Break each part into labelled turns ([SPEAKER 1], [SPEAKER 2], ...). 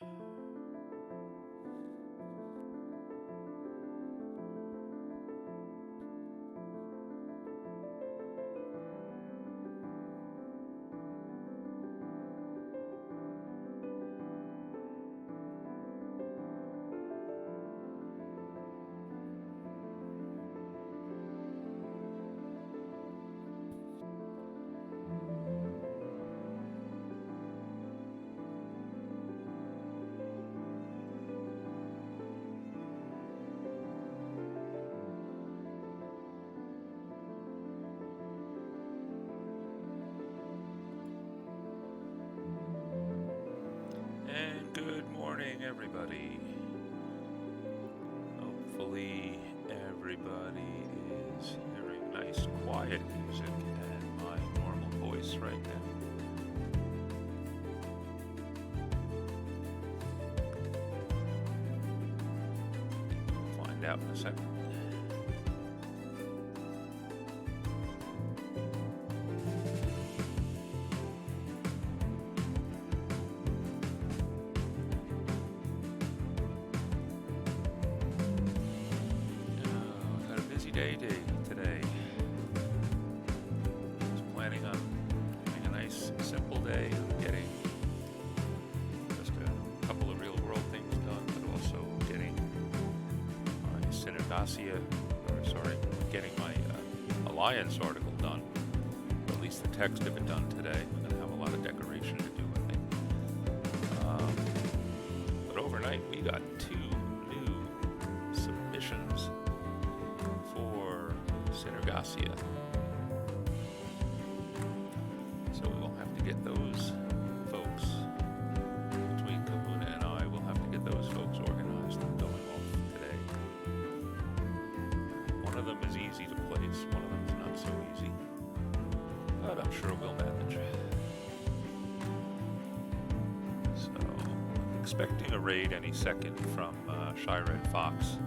[SPEAKER 1] And good morning, everybody. Hopefully, everybody is hearing nice, quiet music and my normal voice right now. We'll find out in a second. Day today. Was planning on having a nice, simple day of getting just a couple of real-world things done, but also getting my getting my Alliance article done. Or at least the text of it done today. I'm going to have a lot of decoration to do, I think. But overnight, we got 2 new submissions for Synergasia. So we will have to get those folks, between Kahuna and I, we'll have to get those folks organized and going off today. One of them is easy to place, one of them is not so easy. But I'm sure we'll manage. So, I'm expecting a raid any second from Shy Red Fox.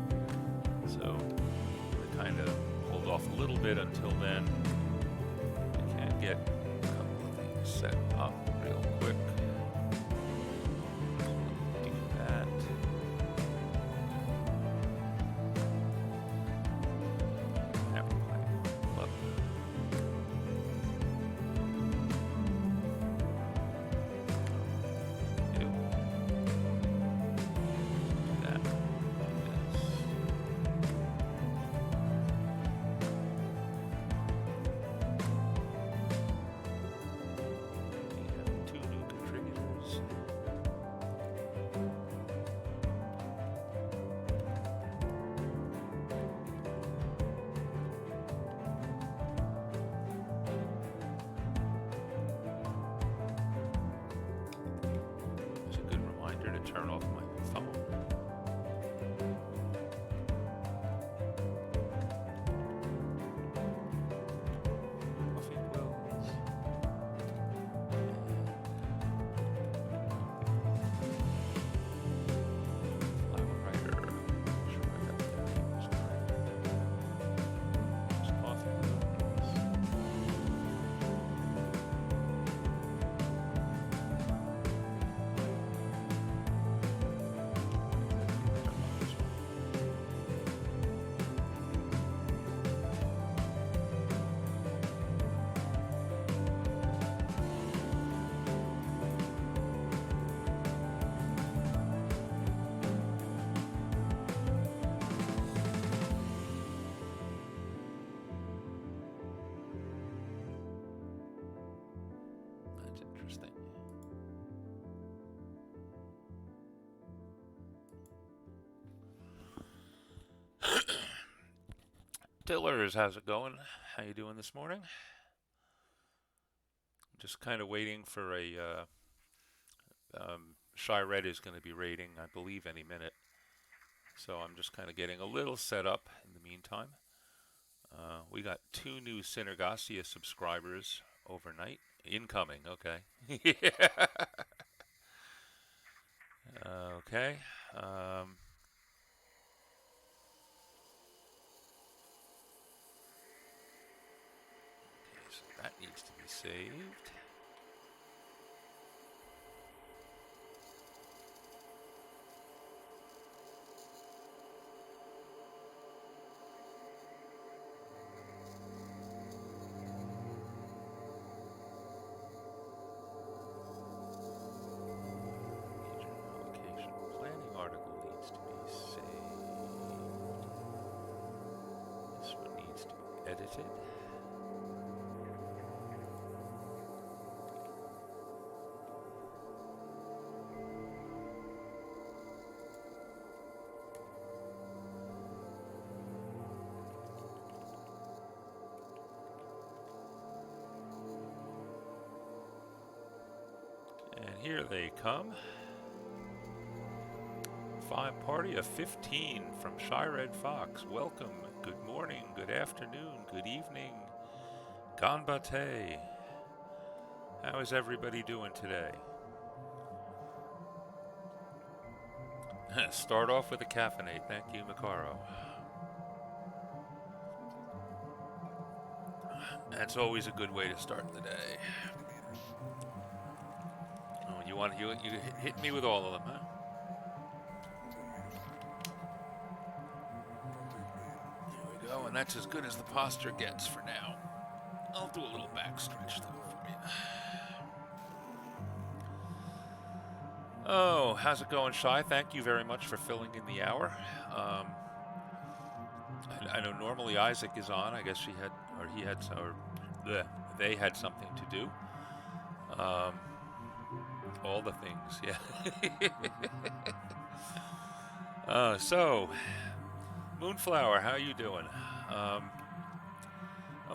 [SPEAKER 1] So, kind of hold off a little bit until then. I can get a couple of things set up real quick. Do that. Have to play. Love it. Do that. Turn off my phone. Coffee quills. Flower writer. Make sure I got the names right. There's coffee quills. Interesting. Dillers, how's it going? How you doing this morning? Just kind of waiting for a Shy Red is going to be raiding, I believe, any minute. So I'm just kind of getting a little set up in the meantime. We got 2 new Synergasia subscribers overnight. Incoming, okay. Yeah. Okay. Okay, so that needs to be saved. edited. And here they come. Party of 15 from Shy-Red Fox. Welcome, good morning, good afternoon, good evening. Ganbate. How is everybody doing today? Start off with a caffeinate. Thank you, Macaro. That's always a good way to start the day. Oh, you hit me with all of them, huh? There we go, and that's as good as the posture gets for now. I'll do a little back stretch though for you. Oh, how's it going, Shy? Thank you very much for filling in the hour. I know normally Isaac is on. I guess she had, or he had, or they had something to do. All the things, yeah. So, Moonflower, how you doing?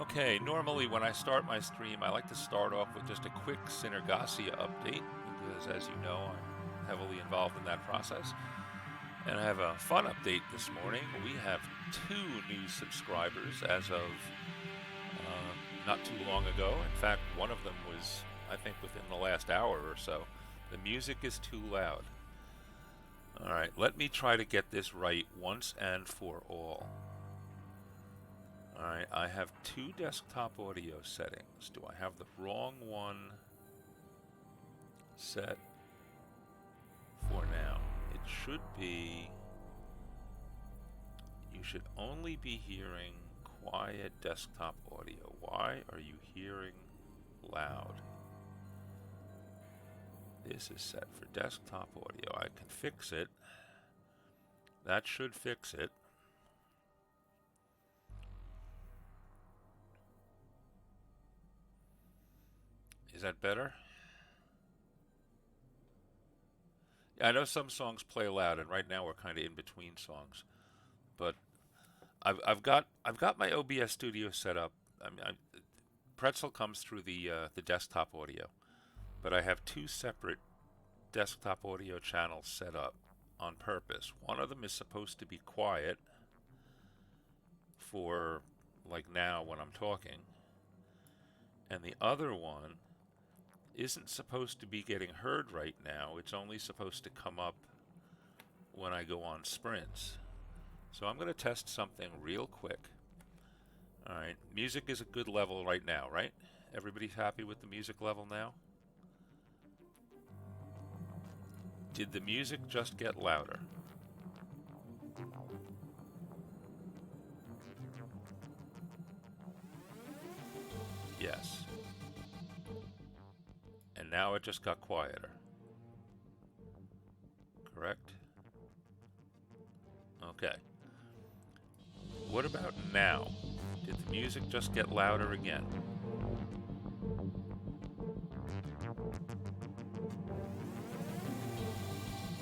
[SPEAKER 1] Okay, normally when I start my stream, I like to start off with just a quick Synergasia update, because as you know, I'm heavily involved in that process. And I have a fun update this morning. We have 2 new subscribers as of not too long ago. In fact, one of them was, I think, within the last hour or so. The music is too loud. Alright, let me try to get this right once and for all. Alright, I have 2 desktop audio settings. Do I have the wrong one set for now? It should be... You should only be hearing quiet desktop audio. Why are you hearing loud? This is set for desktop audio. I can fix it. That should fix it. Is that better? Yeah, I know some songs play loud, and right now we're kind of in between songs. But I've got my OBS Studio set up. Pretzel comes through the desktop audio, but I have 2 separate desktop audio channels set up on purpose. One of them is supposed to be quiet for like now when I'm talking, and the other one isn't supposed to be getting heard right now. It's only supposed to come up when I go on sprints. So I'm going to test something real quick. Alright, music is a good level right now, right? Everybody's happy with the music level now? Did the music just get louder? Yes. And now it just got quieter. Correct? Okay. What about now? Did the music just get louder again?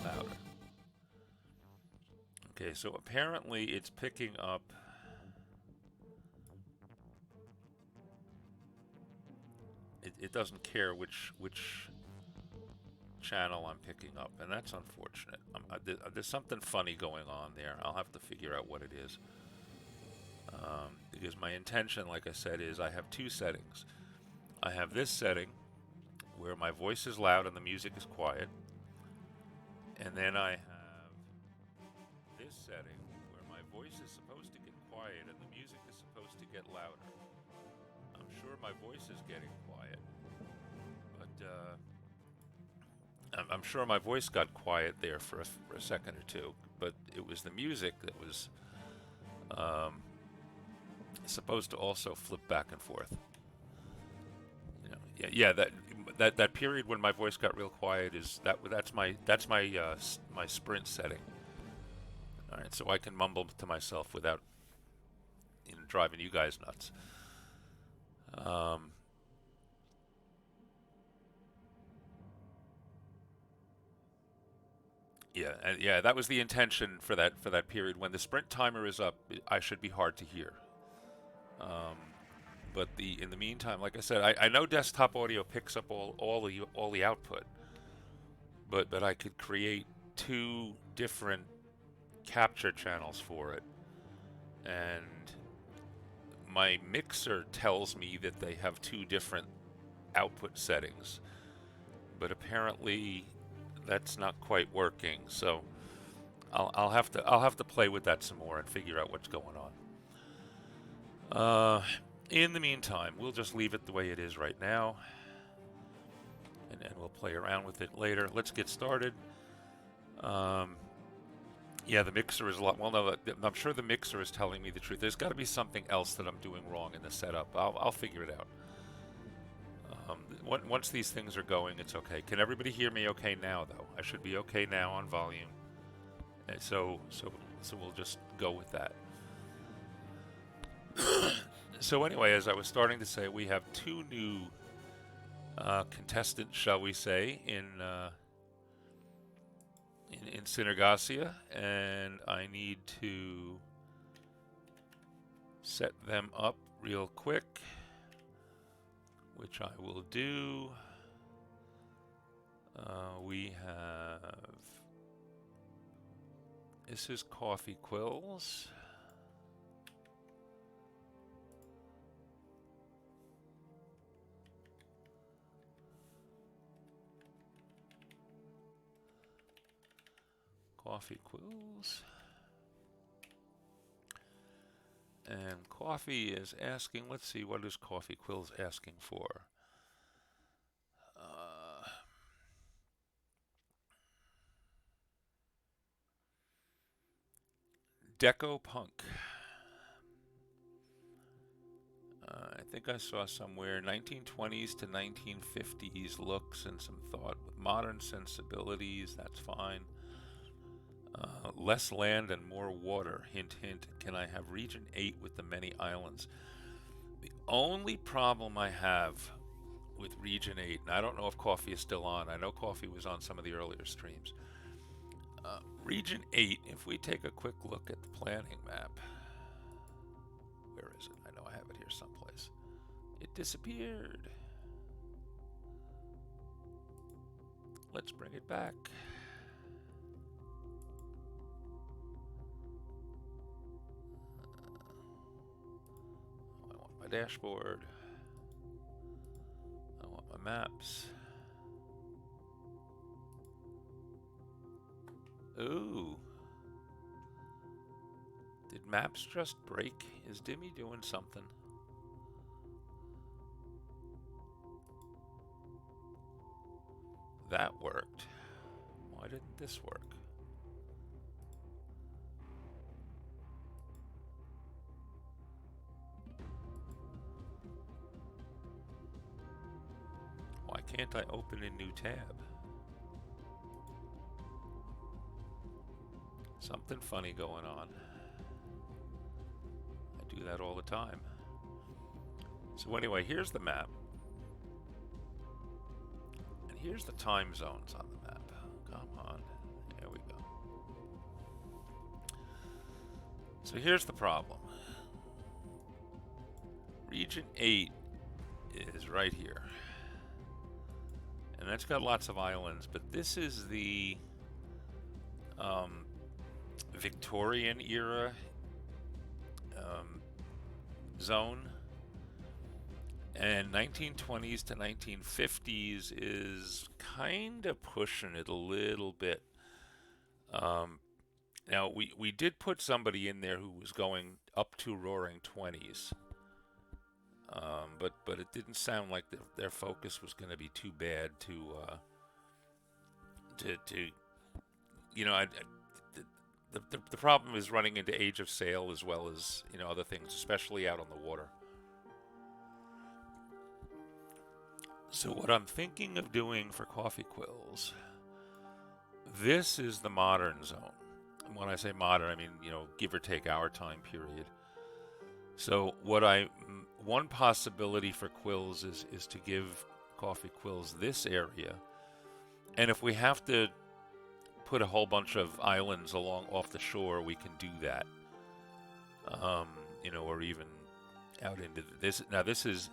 [SPEAKER 1] Louder. Okay, so apparently it's picking up... It doesn't care which channel I'm picking up, and that's unfortunate. There's something funny going on there. I'll have to figure out what it is. Because my intention, like I said, is I have 2 settings. I have this setting where my voice is loud and the music is quiet. And then I have this setting where my voice is supposed to get quiet and the music is supposed to get louder. I'm sure my voice is getting quiet, but I'm sure my voice got quiet there for a second or two, but it was the music that was supposed to also flip back and forth. You know, yeah, that period when my voice got real quiet is that's my sprint setting. All right, so I can mumble to myself without driving you guys nuts. Yeah, that was the intention for that period. When the sprint timer is up, I should be hard to hear. But in the meantime, like I said, I know desktop audio picks up all the output, but I could create two different capture channels for it, and my mixer tells me that they have two different output settings, but apparently that's not quite working. So I'll have to play with that some more and figure out what's going on. In the meantime, we'll just leave it the way it is right now, and we'll play around with it later. Let's get started. Yeah, the mixer is a lot. Well, no, I'm sure the mixer is telling me the truth. There's got to be something else that I'm doing wrong in the setup. I'll figure it out. Once these things are going, it's okay. Can everybody hear me okay now, though? I should be okay now on volume. And so we'll just go with that. So anyway, as I was starting to say, we have two new contestants, shall we say, in Synergasia, and I need to set them up real quick, which I will do. We have, this is Coffee Quills. Coffee Quills. And Coffee is asking, let's see, what is Coffee Quills asking for? Deco Punk. I think I saw somewhere 1920s to 1950s looks and some thought with modern sensibilities. That's fine. Less land and more water. Hint, hint. Can I have Region 8 with the many islands? The only problem I have with Region 8, and I don't know if Coffee is still on. I know Coffee was on some of the earlier streams. Region 8, if we take a quick look at the planning map. Where is it? I know I have it here someplace. It disappeared. Let's bring it back. I want my dashboard. I want my maps. Ooh. Did maps just break? Is Dimmy doing something? That worked. Why didn't this work? Why can't I open a new tab? Something funny going on. I do that all the time. So anyway, here's the map. And here's the time zones on the map. Come on. There we go. So here's the problem. Region 8 is right here. And that's got lots of islands, but this is the Victorian era zone, and 1920s to 1950s is kind of pushing it a little bit. Now we did put somebody in there who was going up to Roaring 20s, but it didn't sound like their focus was going to be too bad to you know. The problem is running into Age of Sail as well as, you know, other things, especially out on the water. So what I'm thinking of doing for Coffee Quills, this is the modern zone. And when I say modern, I mean, you know, give or take our time period. So one possibility for quills is to give coffee quills this area, and if we have to put a whole bunch of islands along off the shore, we can do that. You know, or even out into this. Now this is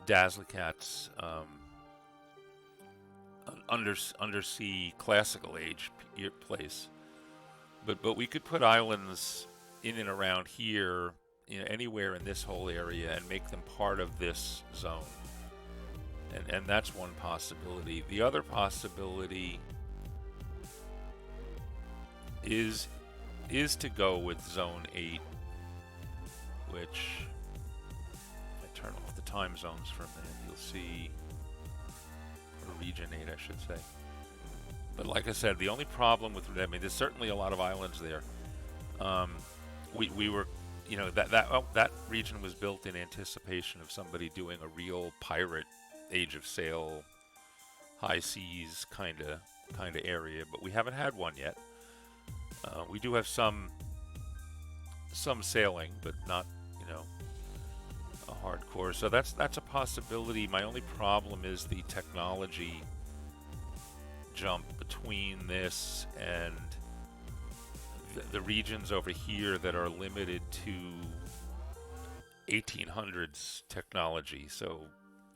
[SPEAKER 1] Dazzlecat's undersea classical age place, but we could put islands in and around here, you know, anywhere in this whole area, and make them part of this zone. And that's one possibility. The other possibility is to go with Zone 8, which, if I turn off the time zones for a minute, you'll see, or Region 8, I should say. But like I said, the only problem with, I mean, there's certainly a lot of islands there. We were, you know, that region was built in anticipation of somebody doing a real pirate Age of Sail, high seas kind of area, but we haven't had one yet. We do have some sailing, but not, you know, a hardcore. So that's a possibility. My only problem is the technology jump between this and the regions over here that are limited to 1800s technology. So,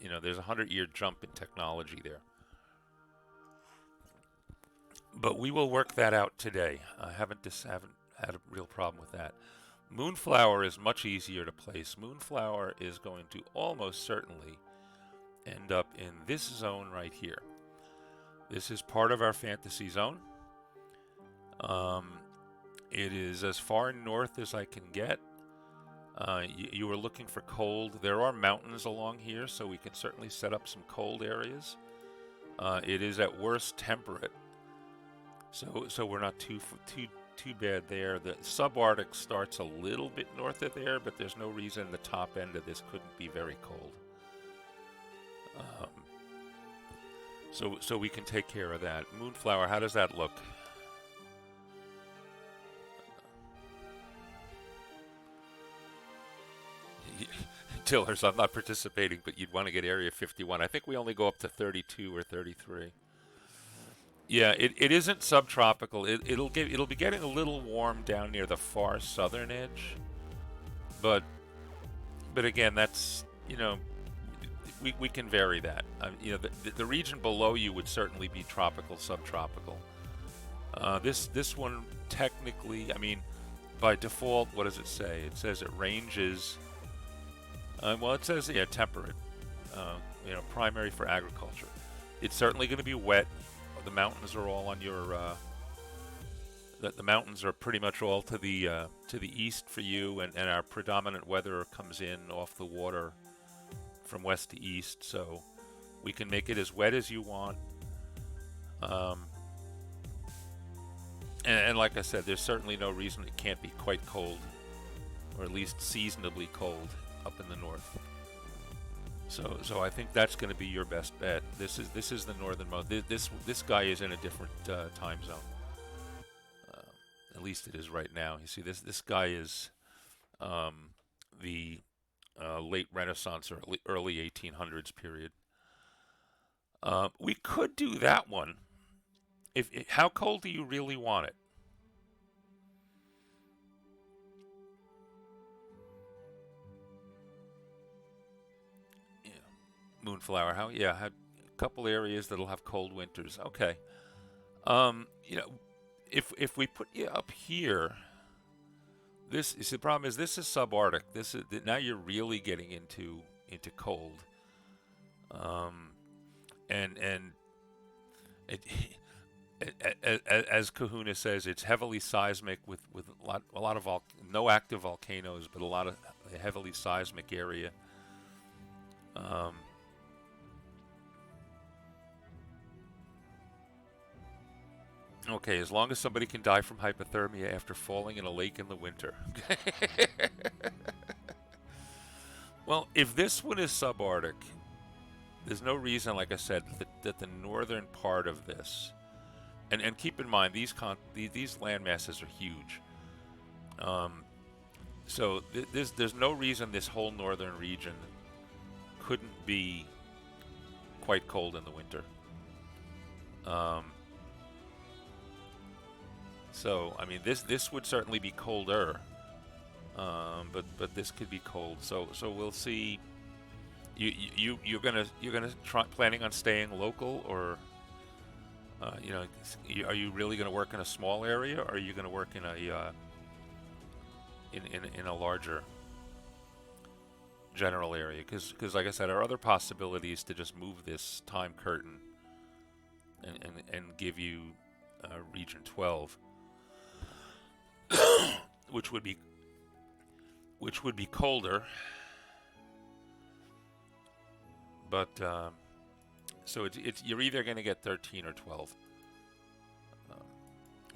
[SPEAKER 1] you know, there's a 100-year jump in technology there. But we will work that out today. I haven't had a real problem with that. Moonflower is much easier to place. Moonflower is going to almost certainly end up in this zone right here. This is part of our fantasy zone. It is as far north as I can get. You were looking for cold. There are mountains along here, so we can certainly set up some cold areas. It is at worst temperate, so we're not too bad there. The subarctic starts a little bit north of there, but there's no reason the top end of this couldn't be very cold. So we can take care of that. Moonflower, how does that look? Tillers, I'm not participating, but you'd want to get Area 51. I think we only go up to 32 or 33. Yeah, it isn't subtropical. It'll be getting a little warm down near the far southern edge, but again, that's, you know, we can vary that. You know, the region below you would certainly be tropical, subtropical. This one technically, I mean, by default, what does it say? It says it ranges. Well, it says, yeah, temperate. You know, primary for agriculture. It's certainly going to be wet. The mountains are all on your. The mountains are pretty much all to the east for you, and our predominant weather comes in off the water from west to east, so we can make it as wet as you want. And like I said, there's certainly no reason it can't be quite cold, or at least seasonably cold up in the north. So I think that's going to be your best bet. This is the northernmost. This guy is in a different time zone. At least it is right now. You see, this guy is the late Renaissance or early 1800s period. We could do that one. How cold do you really want it? Yeah, Moonflower. Had a couple areas that'll have cold winters. Okay. You know, if we put you up here, you see, the problem is this is subarctic. This is now you're really getting into cold. And it, as Kahuna says, it's heavily seismic with a lot of no active volcanoes, but a lot of heavily seismic area. Okay, as long as somebody can die from hypothermia after falling in a lake in the winter. Well, if this one is subarctic, there's no reason, like I said, that the northern part of this, and keep in mind these land masses are huge. So there's no reason this whole northern region couldn't be quite cold in the winter. Um, so I mean, this would certainly be colder, but this could be cold. So we'll see. You're gonna planning on staying local, or are you really gonna work in a small area, or are you gonna work in a in a larger general area? Because like I said, our other possibilities to just move this time curtain and give you region 12, which would be colder, but so it's you're either going to get 13 or 12.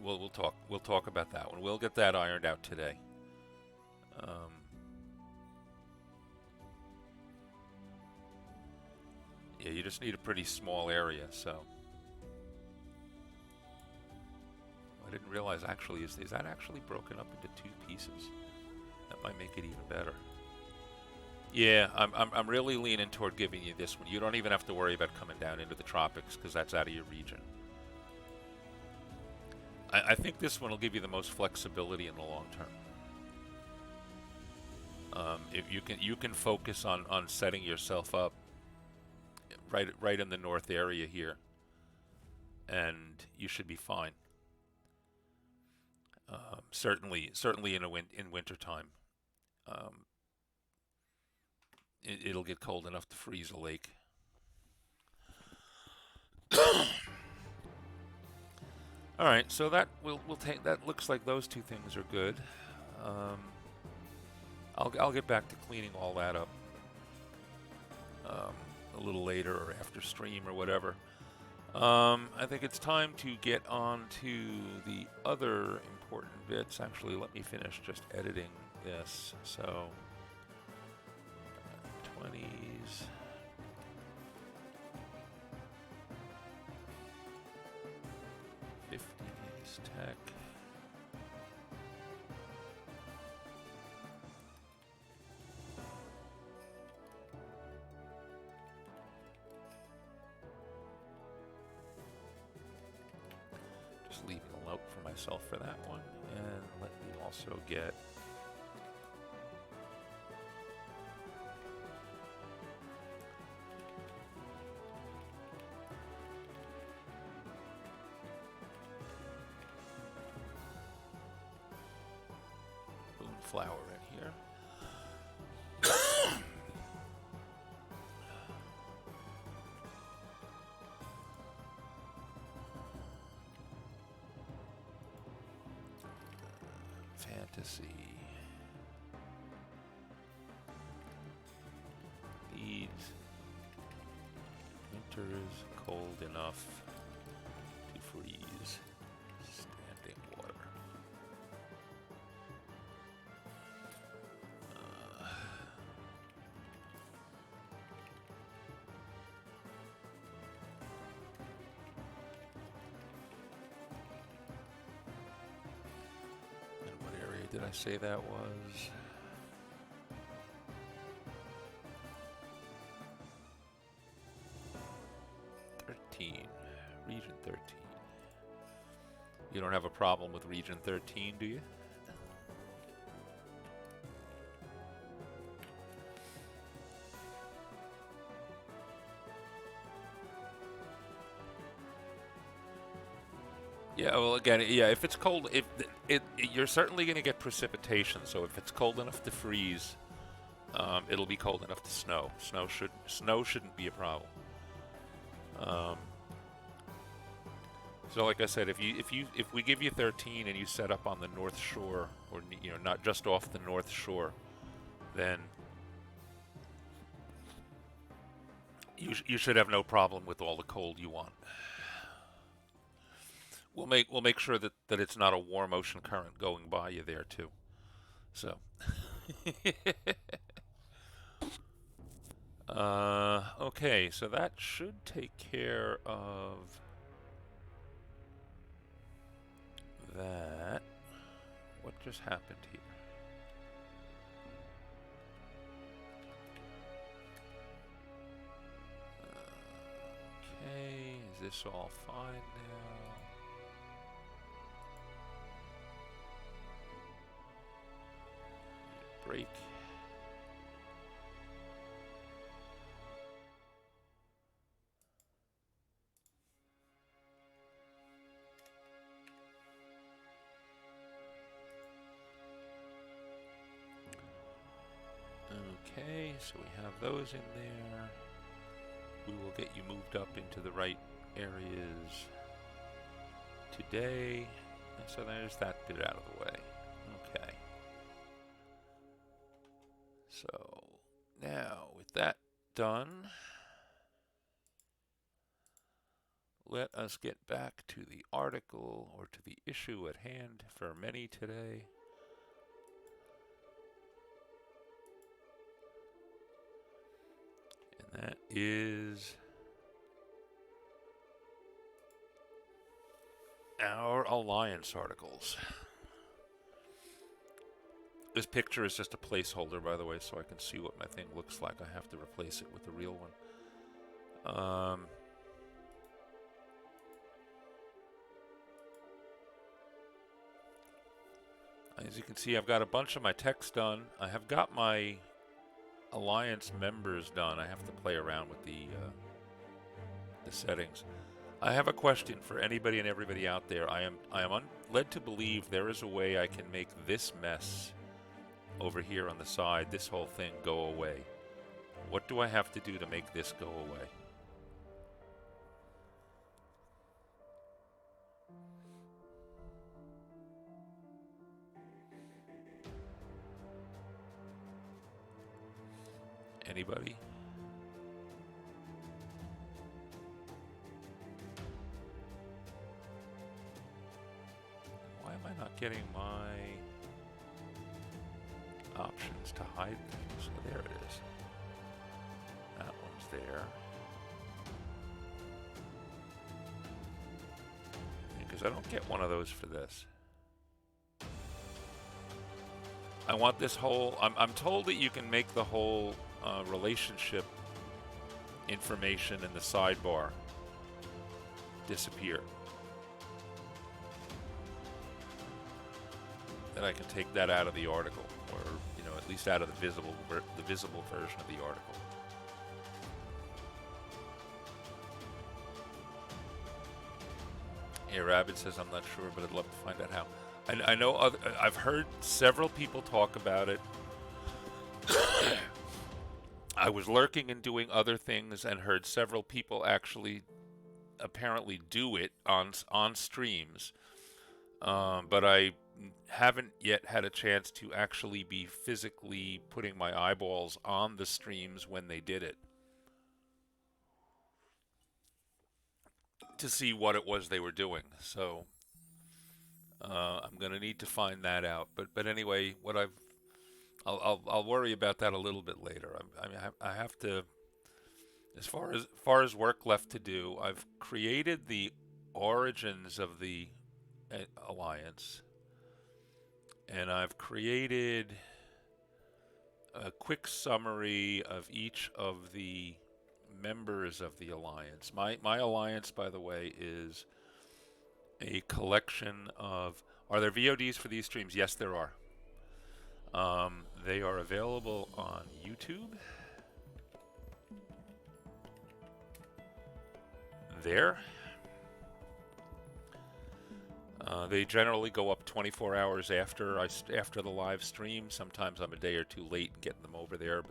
[SPEAKER 1] We'll talk about that one. We'll get that ironed out today. Yeah, you just need a pretty small area, so. I didn't realize actually, is that actually broken up into 2 pieces? That might make it even better. Yeah, I'm really leaning toward giving you this one. You don't even have to worry about coming down into the tropics, because that's out of your region. I think this one will give you the most flexibility in the long term. If you can focus on setting yourself up right in the north area here, and you should be fine. Certainly in wintertime, it'll get cold enough to freeze a lake. All right, so that we'll take. That looks like those 2 things are good. I'll get back to cleaning all that up a little later or after stream or whatever. I think it's time to get on to the other important bits. Actually, let me finish just editing this. So 20s. Tech. Just leaving a note for myself for that one, and let me also get flour in here. Fantasy. Needs. Winter is cold enough to freeze. Standing water. Did I say that was? Region 13. You don't have a problem with Region 13, do you? Yeah, well, again, yeah, if it's cold, you're certainly going to get precipitation. So if it's cold enough to freeze, it'll be cold enough to snow. Snow shouldn't be a problem. So like I said, if we give you 13 and you set up on the North Shore, or not just off the North Shore, then you should have no problem with all the cold you want. We'll make sure that it's not a warm ocean current going by you there too. So okay, so that should take care of that. What just happened here? this all fine now? Break. Okay, so we have those in there. We will get you moved up into the right areas today. And so there's that bit out of the way. Okay. So now with that done, let us get back to the article or to the issue at hand for many today. And that is our Alliance articles. This picture is just a placeholder, by the way, so I can see what my thing looks like. I have to replace it with the real one. As you can see, I've got a bunch of my text done. I have got my Alliance members done. I have to play around with the settings. I have a question for anybody and everybody out there. I am led to believe there is a way I can make this mess over here on the side, this whole thing, go away. What do I have to do to make this go away? Anybody? Why am I not getting my options to hide things? So there it is. That one's there. Because I don't get one of those for this. I want this whole... I'm told that you can make the whole relationship information in the sidebar disappear. That I can take that out of the article, or at least out of the visible version of the article. Yeah, Rabbit says I'm not sure, but I'd love to find out how. I know I've heard several people talk about it. I was lurking and doing other things and heard several people actually apparently do it on streams, but I haven't yet had a chance to actually be physically putting my eyeballs on the streams when they did it to see what it was they were doing. So I'm going to need to find that out. But anyway, I'll worry about that a little bit later. I have to, as far as work left to do, I've created the origins of the Alliance, and I've created a quick summary of each of the members of the Alliance. My Alliance, by the way, is a collection of... Are there VODs for these streams? Yes, there are. They are available on YouTube. There. They generally go up 24 hours after the live stream. Sometimes I'm a day or two late in getting them over there,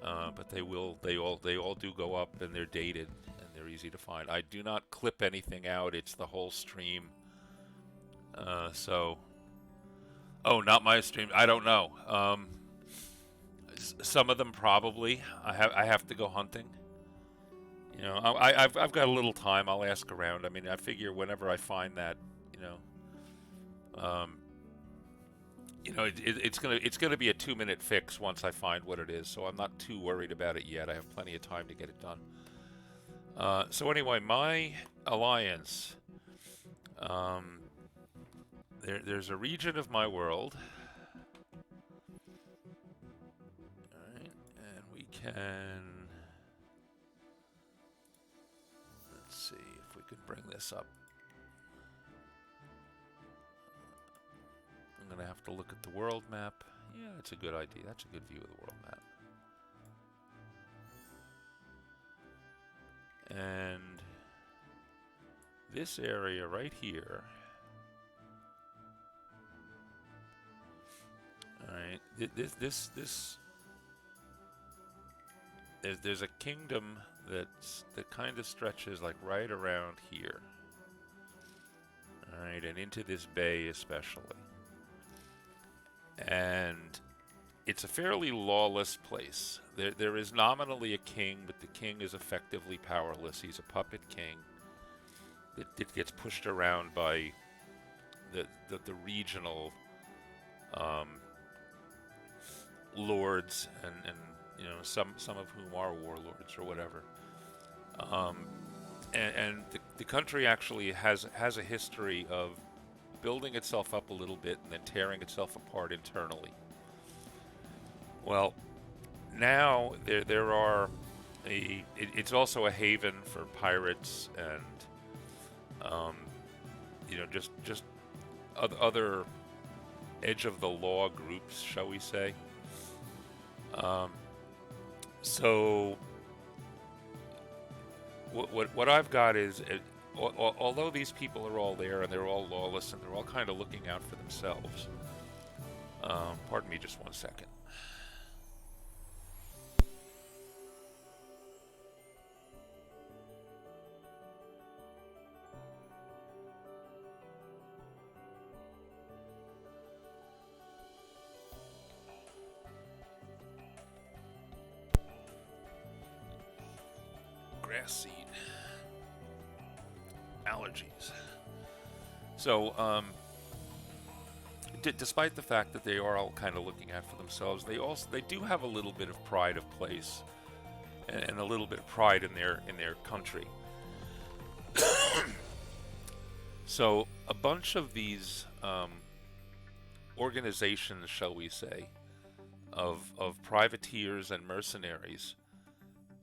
[SPEAKER 1] but they all do go up, and they're dated and they're easy to find. I do not clip anything out. It's the whole stream. So, oh, not my stream. I don't know. Some of them probably. I have to go hunting. I've got a little time. I'll ask around. I mean, I figure whenever I find that, it's gonna be a 2-minute fix once I find what it is. So I'm not too worried about it yet. I have plenty of time to get it done. So anyway, my Alliance. There's a region of my world. All right, and we can. Let's see. bring this up. I'm going to have to look at the world map. Yeah, that's a good idea. That's a good view of the world map. And this area right here. All right, there's a kingdom that kind of stretches like right around here. All right, and into this bay especially. And it's a fairly lawless place. There is nominally a king, but the king is effectively powerless. He's a puppet king that gets pushed around by the regional lords, and you know, some of whom are warlords or whatever. And the country actually has a history of building itself up a little bit and then tearing itself apart internally. Well, now there are it's also a haven for pirates and you know, just other edge of the law groups, shall we say. So what I've got is, although these people are all there and they're all lawless and they're all kind of looking out for themselves. Pardon me just one second. Grass seed. Allergies. So, despite the fact that they are all kind of looking out for themselves, they do have a little bit of pride of place, and a little bit of pride in their country. So, a bunch of these organizations, shall we say, of privateers and mercenaries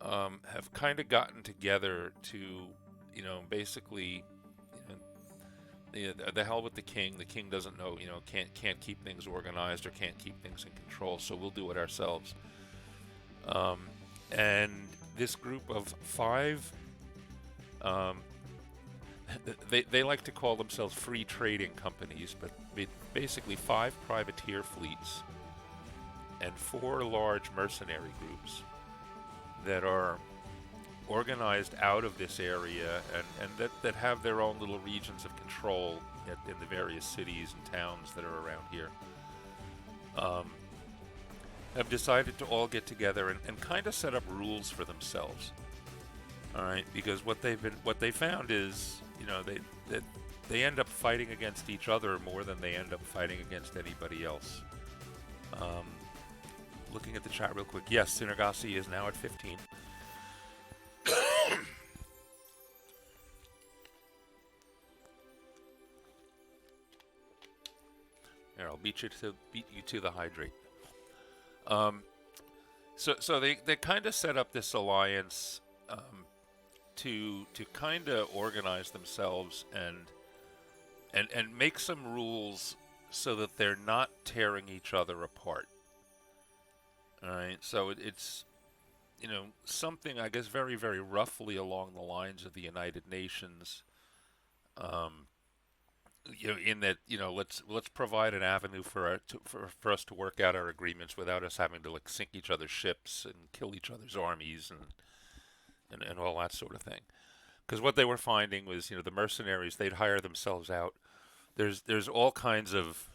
[SPEAKER 1] have kind of gotten together to, you know, basically, you know, the hell with the king. The king doesn't know, you know, can't keep things organized or can't keep things in control, so we'll do it ourselves. And this group of 5, they like to call themselves free trading companies, but basically 5 privateer fleets and 4 large mercenary groups that are organized out of this area and that have their own little regions of control in the various cities and towns that are around here, have decided to all get together and kind of set up rules for themselves. All right, because what they found is, you know, they end up fighting against each other more than they end up fighting against anybody else. Looking at the chat real quick. Yes, Synergasi is now at 15. Here, I'll beat you to the hydrate. So they kind of set up this alliance to kind of organize themselves and make some rules so that they're not tearing each other apart. All right, so it's, you know, something, I guess, very, very roughly along the lines of the United Nations. You know, in that, you know, let's provide an avenue for us to work out our agreements without us having to like sink each other's ships and kill each other's armies and all that sort of thing. Because what they were finding was, you know, the mercenaries, they'd hire themselves out. There's all kinds of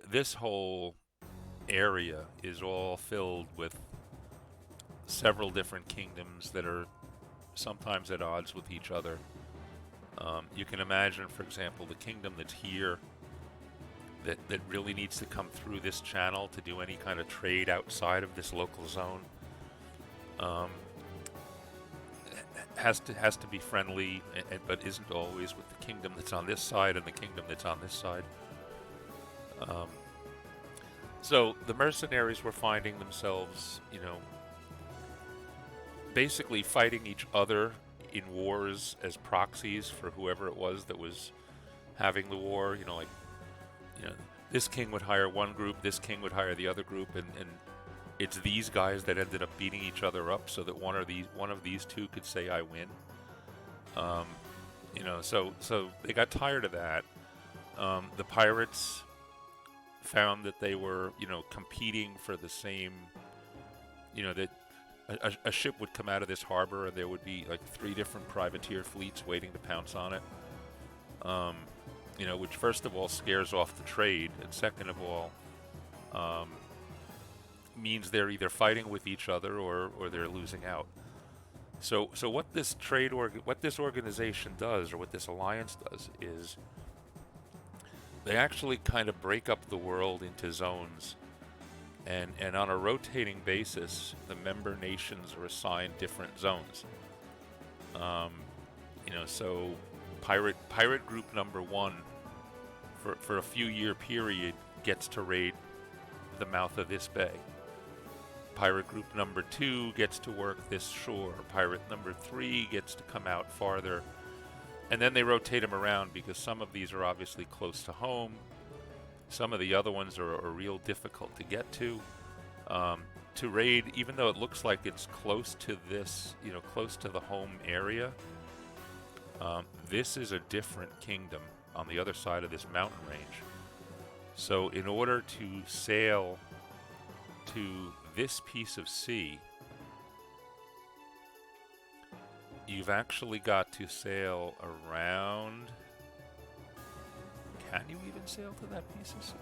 [SPEAKER 1] this whole area is all filled with several different kingdoms that are sometimes at odds with each other. You can imagine, for example, the kingdom that's here that really needs to come through this channel to do any kind of trade outside of this local zone. Has to be friendly, but isn't always with the kingdom that's on this side and the kingdom that's on this side. So the mercenaries were finding themselves, you know, basically fighting each other in wars as proxies for whoever it was that was having the war. Like, you know, this king would hire one group, this king would hire the other group, and it's these guys that ended up beating each other up so that one of these two could say I win. So they got tired of that. The pirates found that they were, competing for the same, that a ship would come out of this harbor and there would be like 3 different privateer fleets waiting to pounce on it. Which first of all scares off the trade, and second of all, means they're either fighting with each other or they're losing out. So what this what this organization does, or what this alliance does, is they actually kind of break up the world into zones, and on a rotating basis, the member nations are assigned different zones. So pirate group number 1 for a few year period gets to raid the mouth of this bay. Pirate group number 2 gets to work this shore. Pirate number 3 gets to come out farther. And then they rotate them around, because some of these are obviously close to home. Some of the other ones are real difficult to get to. To raid, even though it looks like it's close to this, close to the home area, this is a different kingdom on the other side of this mountain range. So in order to sail to this piece of sea, you've actually got to sail around. Can you even sail to that piece of sea?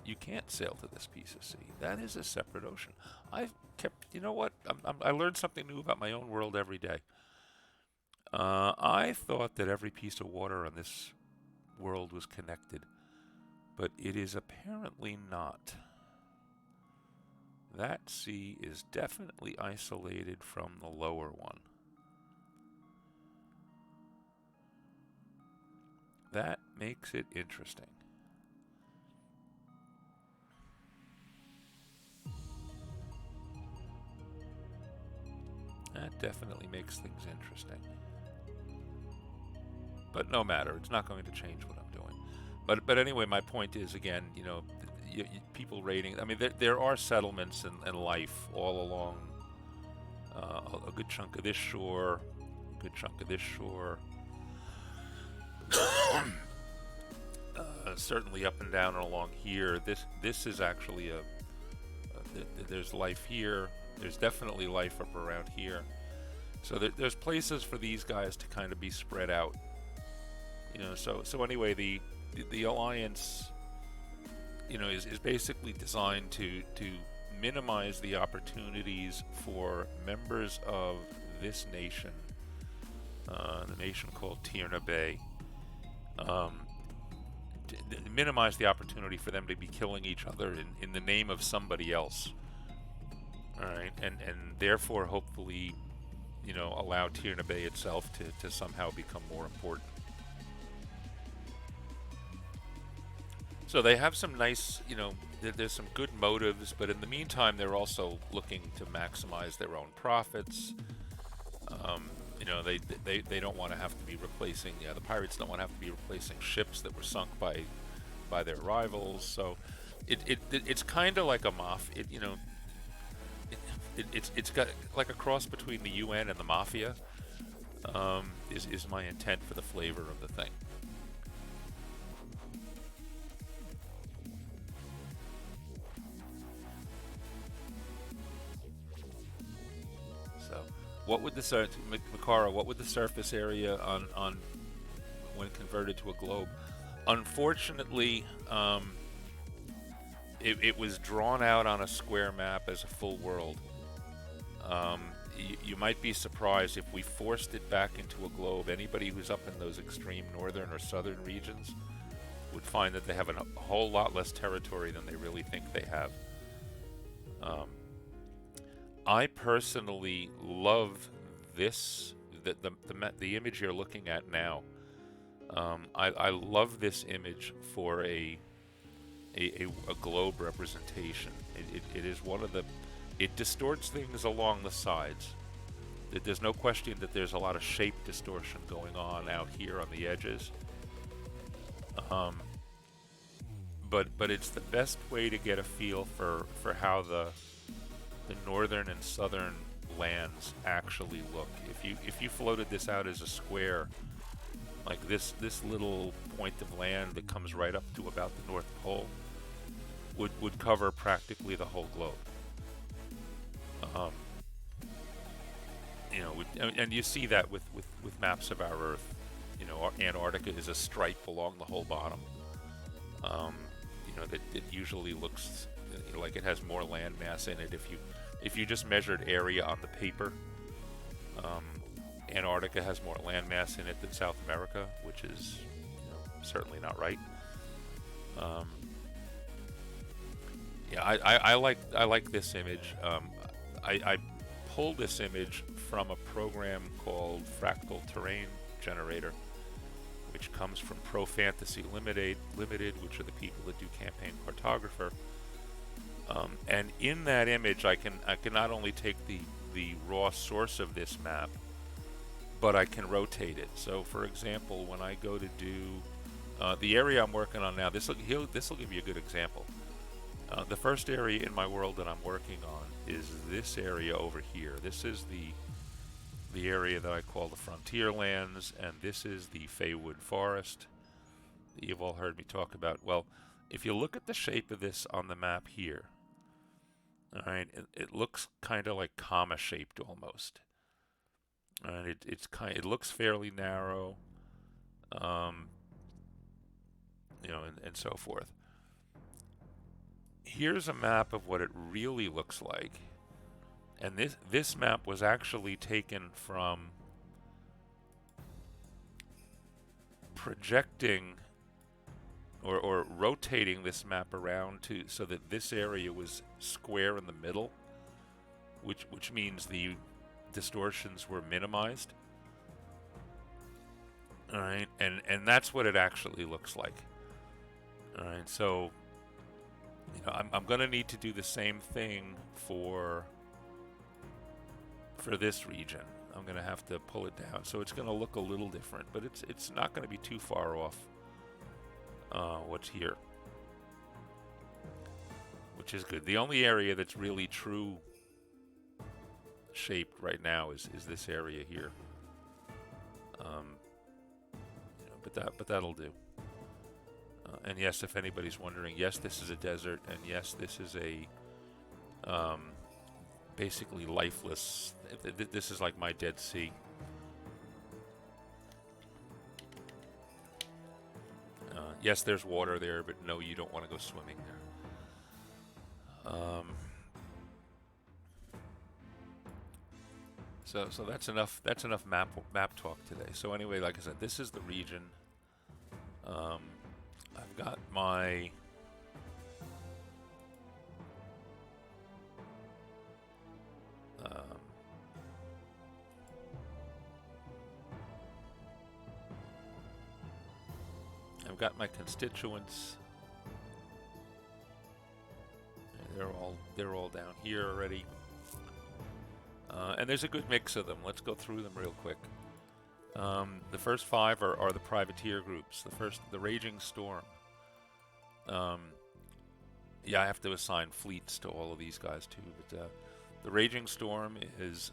[SPEAKER 1] You can't sail to this piece of sea. That is a separate ocean. I've kept, you know what? I learned something new about my own world every day. I thought that every piece of water on this world was connected, but it is apparently not. That sea is definitely isolated from the lower one. That makes it interesting. That definitely makes things interesting. But no matter, it's not going to change what I'm doing. But anyway, my point is, again, people raiding. I mean, there are settlements and life all along a good chunk of this shore, a good chunk of this shore. Certainly up and down and along here. This is actually there's life here. There's definitely life up around here. So there's places for these guys to kind of be spread out. So anyway, the alliance, is basically designed to minimize the opportunities for members of this nation, the nation called Tierna Bay, to minimize the opportunity for them to be killing each other in the name of somebody else. All right, and therefore, hopefully, allow Tierna Bay itself to somehow become more important. So they have some nice, there's some good motives, but in the meantime, they're also looking to maximize their own profits. They don't want to have to be replacing, the pirates don't want to have to be replacing ships that were sunk by their rivals. So it's kind of like a mafia. It's got like a cross between the UN and the mafia. Is my intent for the flavor of the thing. So, what would the Makara? What would the surface area on when converted to a globe? Unfortunately, it was drawn out on a square map as a full world. You might be surprised if we forced it back into a globe. Anybody who's up in those extreme northern or southern regions would find that they have a whole lot less territory than they really think they have. I personally love this, the image you're looking at now. I love this image for a globe representation. It is one of the, it distorts things along the sides. There's no question that there's a lot of shape distortion going on out here on the edges. But it's the best way to get a feel for how the northern and southern lands actually look. If you floated this out as a square, like this little point of land that comes right up to about the North Pole would cover practically the whole globe. You know, and you see that with maps of our Earth. You know, Antarctica is a stripe along the whole bottom. You know, that it usually looks like it has more land mass in it. If you just measured area on the paper, Antarctica has more land mass in it than South America, which is, you know, certainly not right. Yeah, I like this image. I pulled this image from a program called Fractal Terrain Generator, which comes from Pro Fantasy Limited, which are the people that do Campaign Cartographer. And in that image, I can not only take the raw source of this map, but I can rotate it. So, for example, when I go to do the area I'm working on now, this will give you a good example. The first area in my world that I'm working on is this area over here. This is the area that I call the Frontier Lands, and this is the Feywood Forest that you've all heard me talk about. Well, if you look at the shape of this on the map here, all right, it looks kind of like comma shaped almost. And it looks fairly narrow, you know, and so forth. Here's a map of what it really looks like, and this map was actually taken from projecting or rotating this map around so that this area was square in the middle, which means the distortions were minimized. All right, and that's what it actually looks like. All right, so you know, I'm going to need to do the same thing for this region. I'm going to have to pull it down, so it's going to look a little different, but it's not going to be too far off what's here, which is good. The only area that's really true shaped right now is this area here. You know, but that'll do. And yes, if anybody's wondering, yes, this is a desert, and yes, this is a basically lifeless. This is like my Dead Sea. Yes, there's water there, but no, you don't want to go swimming there. So that's enough. That's enough map talk today. So anyway, like I said, this is the region. I've got my constituents. They're all down here already, and there's a good mix of them. Let's go through them real quick. The first 5 are the privateer groups. The Raging Storm. Yeah, I have to assign fleets to all of these guys too. But the Raging Storm is,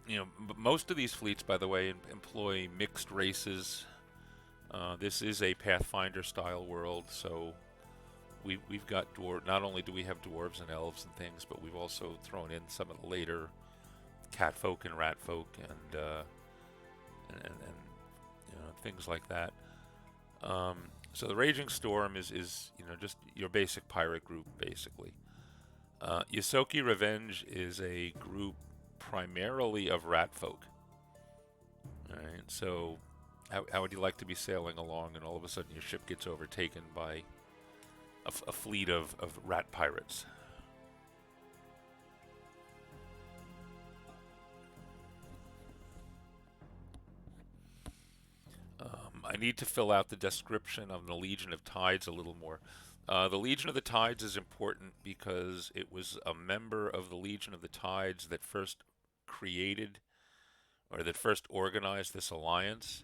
[SPEAKER 1] you know, most of these fleets, by the way, employ mixed races. This is a Pathfinder style world, so we've got not only do we have dwarves and elves and things, but we've also thrown in some of the later catfolk and ratfolk and you know, things like that. So the Raging Storm is you know, just your basic pirate group basically. Yosoki Revenge is a group primarily of ratfolk. All right, so how would you like to be sailing along and all of a sudden your ship gets overtaken by a fleet of rat pirates? I need to fill out the description of the Legion of Tides a little more. The Legion of the Tides is important because it was a member of the Legion of the Tides that first created or that first organized this alliance.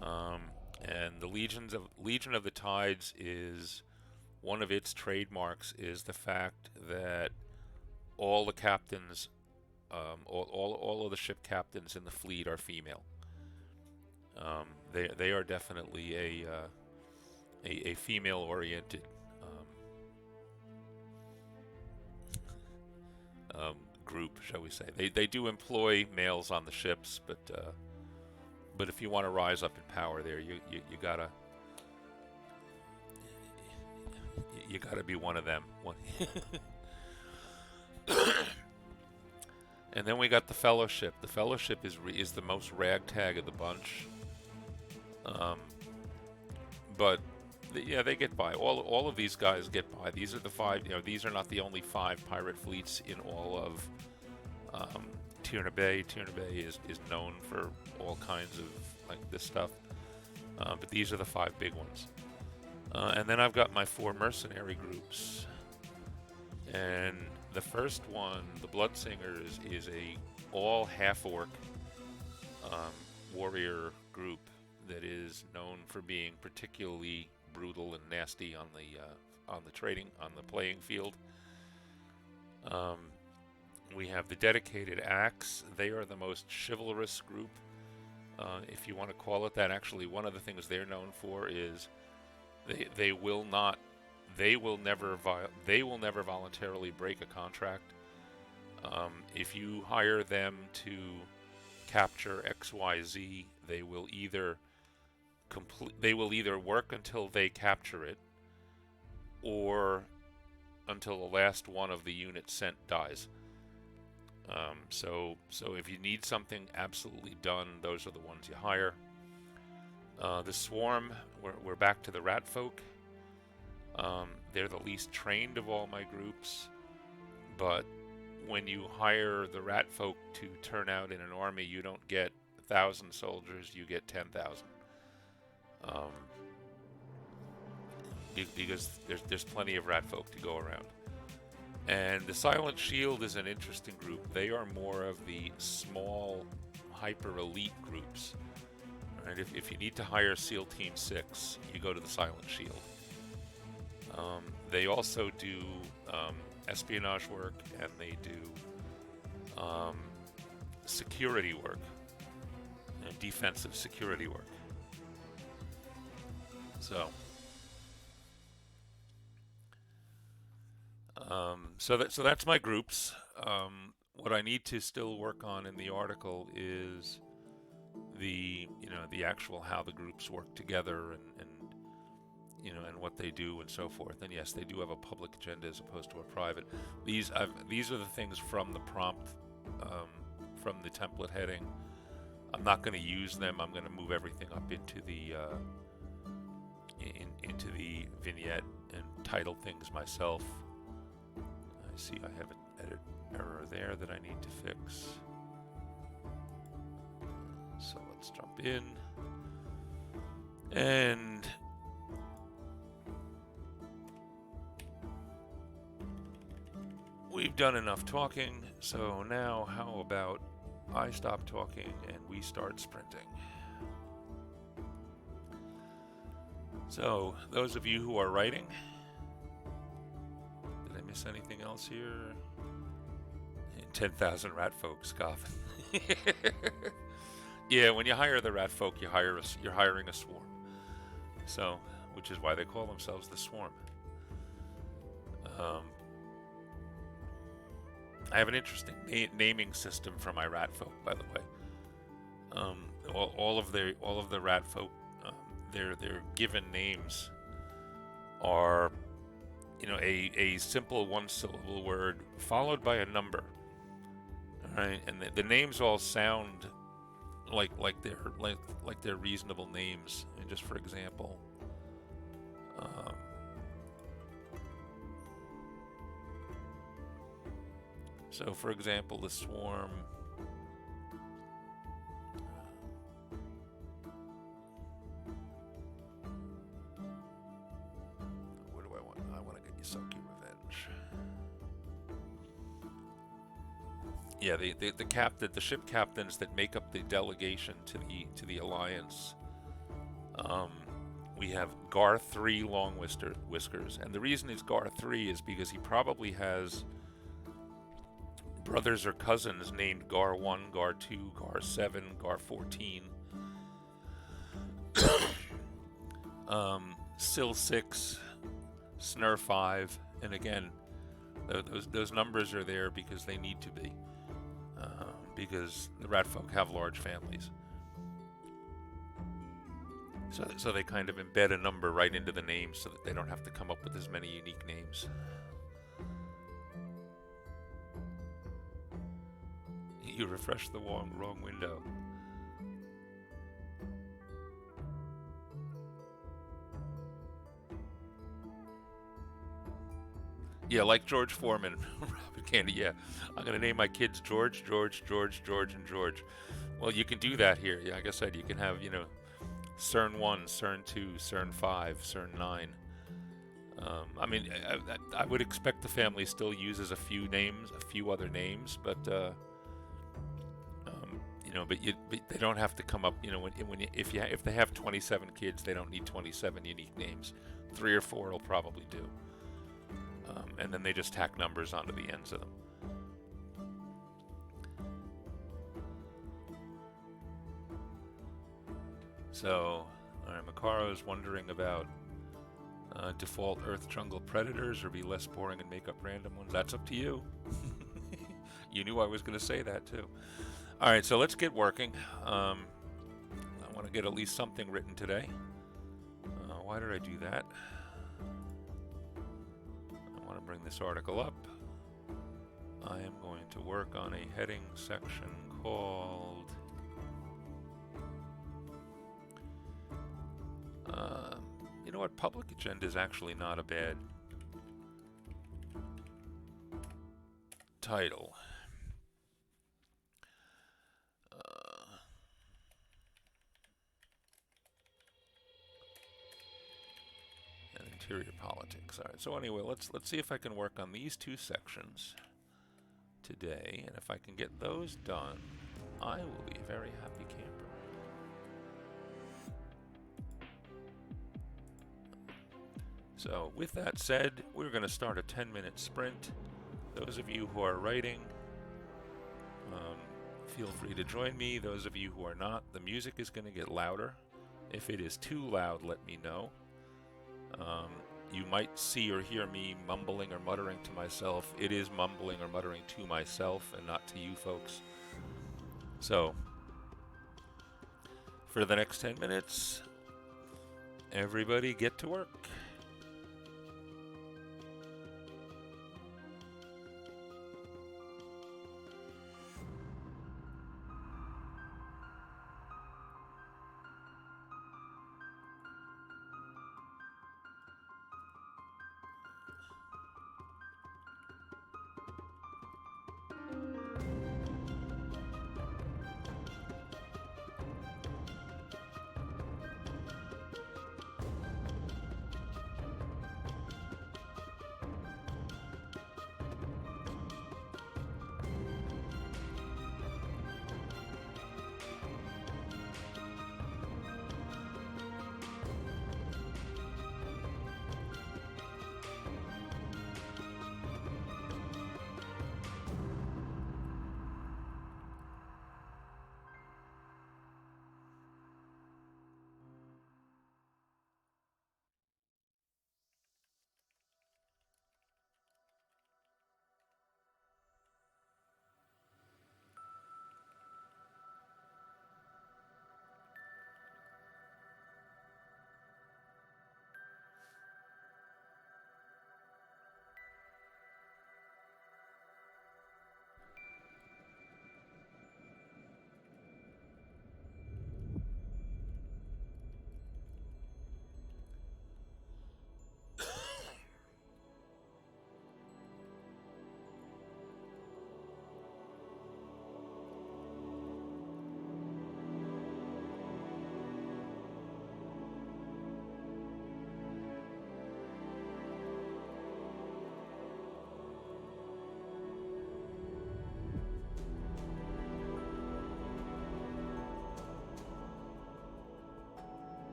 [SPEAKER 1] And the Legion of the Tides is one of its trademarks is the fact that all the captains, all of the ship captains in the fleet are female. They are definitely a female-oriented group, shall we say? They do employ males on the ships, but if you want to rise up in power, there you gotta be one of them. And then we got the Fellowship. The Fellowship is the most ragtag of the bunch. But yeah, they get by. All of these guys get by. These are the five. These are not the only 5 pirate fleets in all of Tierna Bay. Tierna Bay is known for all kinds of like this stuff. But these are the 5 big ones. And then I've got my 4 mercenary groups. And the first one, the Bloodsingers, is a all half-orc warrior group that is known for being particularly brutal and nasty on the playing field. We have the dedicated Axe. They are the most chivalrous group, if you want to call it that. Actually, one of the things they're known for is they will never voluntarily break a contract. If you hire them to capture XYZ, they will either work until they capture it, or until the last one of the units sent dies. So if you need something absolutely done, those are the ones you hire. The Swarm, we're back to the Rat Folk. They're the least trained of all my groups, but when you hire the Rat Folk to turn out in an army, you don't get 1,000 soldiers, you get 10,000. Because there's plenty of Rat Folk to go around. And the Silent Shield is an interesting group. They are more of the small, hyper-elite groups. Right? If you need to hire SEAL Team 6, you go to the Silent Shield. They also do espionage work, and they do security work, defensive security work. So that's my groups. What I need to still work on in the article is the actual how the groups work together and what they do and so forth. And yes, they do have a public agenda as opposed to a private. These are the things from the prompt, from the template heading. I'm not going to use them. I'm going to move everything up into the into the vignette and title things myself. I see I have an edit error there that I need to fix. So let's jump in. And we've done enough talking, so now how about I stop talking and we start sprinting. So, those of you who are writing, did I miss anything else here? 10,000 rat folk scoffing. Yeah, when you hire the rat folk, you're hiring a swarm. So, which is why they call themselves the Swarm. I have an interesting naming system for my rat folk, by the way. All of the rat folk, their given names are, a simple one-syllable word followed by a number. All right, and the names all sound like they're reasonable names. And just for example, so for example, the Swarm. Yeah, the ship captains that make up the delegation to the alliance. We have Gar 3 Long Whiskers, and the reason he's Gar 3 is because he probably has brothers or cousins named Gar 1, Gar 2, Gar 7, Gar 14, Sil 6, Snur 5, and again, those numbers are there because they need to be, because the rat folk have large families. So they kind of embed a number right into the name so that they don't have to come up with as many unique names. You refreshed the wrong window. Yeah, like George Foreman, Robin Candy. Yeah, I'm gonna name my kids George, George, George, George, and George. Well, you can do that here. Yeah, like I said, you can have CERN 1, CERN 2, CERN 5, CERN 9. I mean, I would expect the family still uses a few other names, but but they don't have to come up. If they have 27 kids, they don't need 27 unique names. 3 or 4 will probably do, and then they just tack numbers onto the ends of them. So, alright, Makaro's wondering about default Earth jungle predators or be less boring and make up random ones. That's up to you. You knew I was going to say that too. Alright, so let's get working. I want to get at least something written today. Why did I do that? I want to bring this article up. I am going to work on a heading section called you know what? Public agenda is actually not a bad title. And interior politics. All right. So anyway, let's see if I can work on these 2 sections today, and if I can get those done, I will be a very happy camper. So with that said, we're going to start a 10-minute sprint. Those of you who are writing, feel free to join me. Those of you who are not, the music is going to get louder. If it is too loud, let me know. You might see or hear me mumbling or muttering to myself. It is mumbling or muttering to myself and not to you folks. So, for the next 10 minutes, everybody get to work.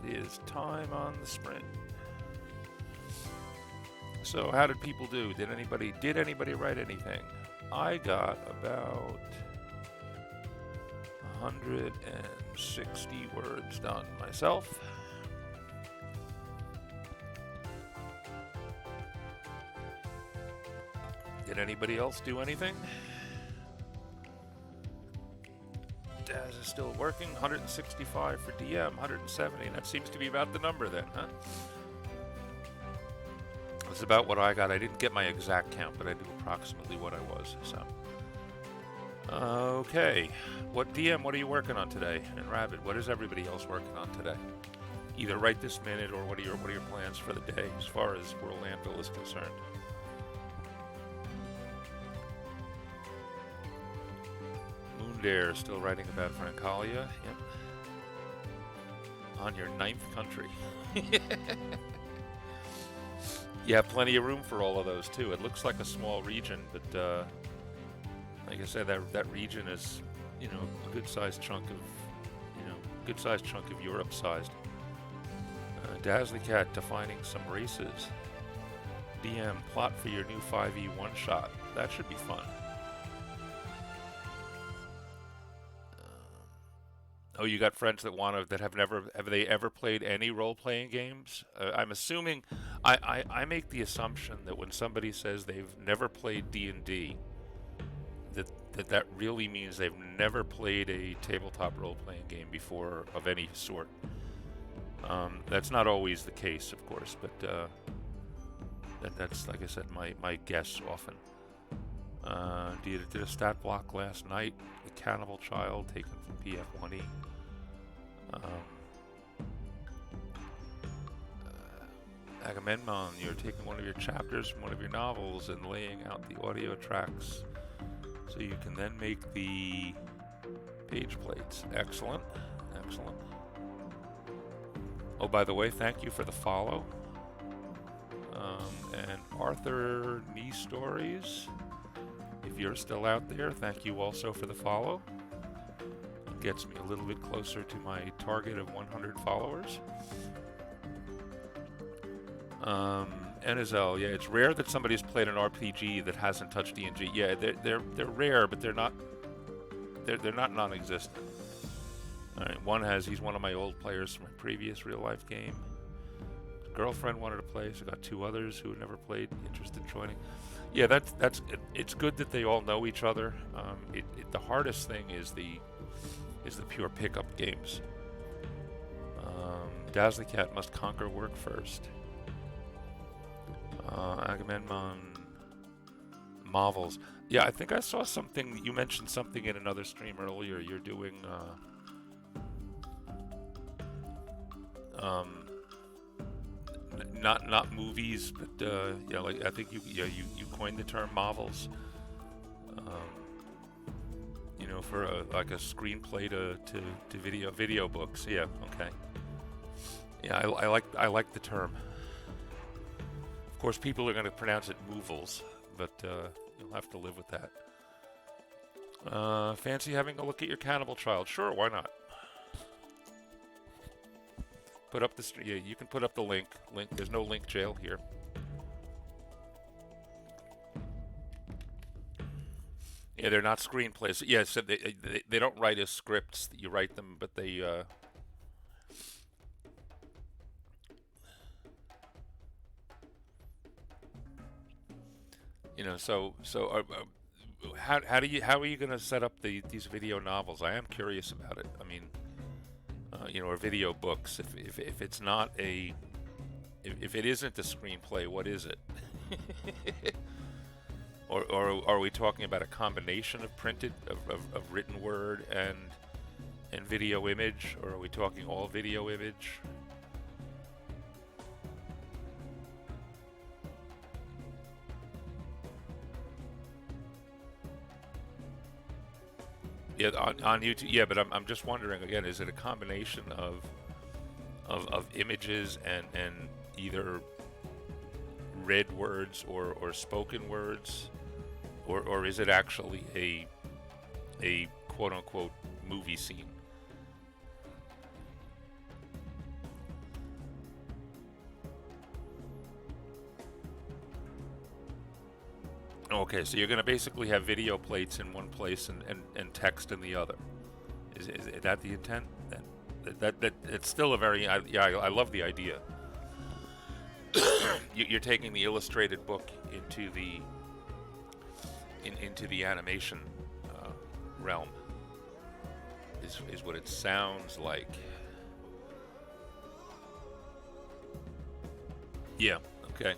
[SPEAKER 1] It is time on the sprint. So how did people do? Did anybody write anything? I got about 160 words done myself. Did anybody else do anything? Daz is still working. 165 for DM, 170. That seems to be about the number then, huh? That's about what I got. I didn't get my exact count, but I knew approximately what I was. So, okay. What are you working on today? And Rabbit, what is everybody else working on today? Either right this minute or what are your plans for the day as far as World Anvil is concerned? Moondare still writing about Francalia. Yep. On your 9th country. You have plenty of room for all of those too. It looks like a small region, but like I said, that region is, a good-sized chunk of Europe-sized. Dazzly Cat defining some races. DM, plot for your new 5e one-shot. That should be fun. Oh, you got friends that have they ever played any role-playing games? I'm assuming, I make the assumption that when somebody says they've never played D&D, that really means they've never played a tabletop role-playing game before of any sort. That's not always the case, of course, but that's, like I said, my guess often. Did a stat block last night. The Cannibal Child taken from PF1E. Agamemnon, you're taking one of your chapters from one of your novels and laying out the audio tracks so you can then make the page plates. Excellent. Excellent. Oh, by the way, thank you for the follow. And Arthur Knee Stories, if you're still out there, thank you also for the follow. It gets me a little bit closer to my target of 100 followers. Enizel, yeah, it's rare that somebody's played an RPG that hasn't touched D&G. Yeah, they're rare, but they're not non-existent. All right, he's one of my old players from my previous real life game. Girlfriend wanted to play, so I got 2 others who had never played, interested in joining. Yeah, it's good that they all know each other. The hardest thing is the pure pickup games. Dazzly Cat must conquer work first. Agamemnon Marvels. Yeah, I think I saw something. You mentioned something in another stream earlier. You're doing not movies, but like I think you coined the term Marvels. For like a screenplay to video books. Yeah, okay. Yeah, I like the term. Of course, people are going to pronounce it movels, but you'll have to live with that. Fancy having a look at your Cannibal Child? Sure, why not? Put up the yeah, you can put up the link. There's no link jail here. Yeah, they're not screenplays. Yeah, so they don't write as scripts. You write them, but they how are you going to set up these video novels? I am curious about it. I mean, or video books. If it's not if it isn't a screenplay, what is it? Or are we talking about a combination of of written word and video image, or are we talking all video image? Yeah, on YouTube. Yeah, but I'm just wondering again, is it a combination of images and either read words or spoken words, or is it actually a quote unquote movie scene? Okay, so you're going to basically have video plates in one place and text in the other. Is that the intent? That it's still a very I love the idea. You're taking the illustrated book into the animation realm. Is what it sounds like. Yeah. Okay.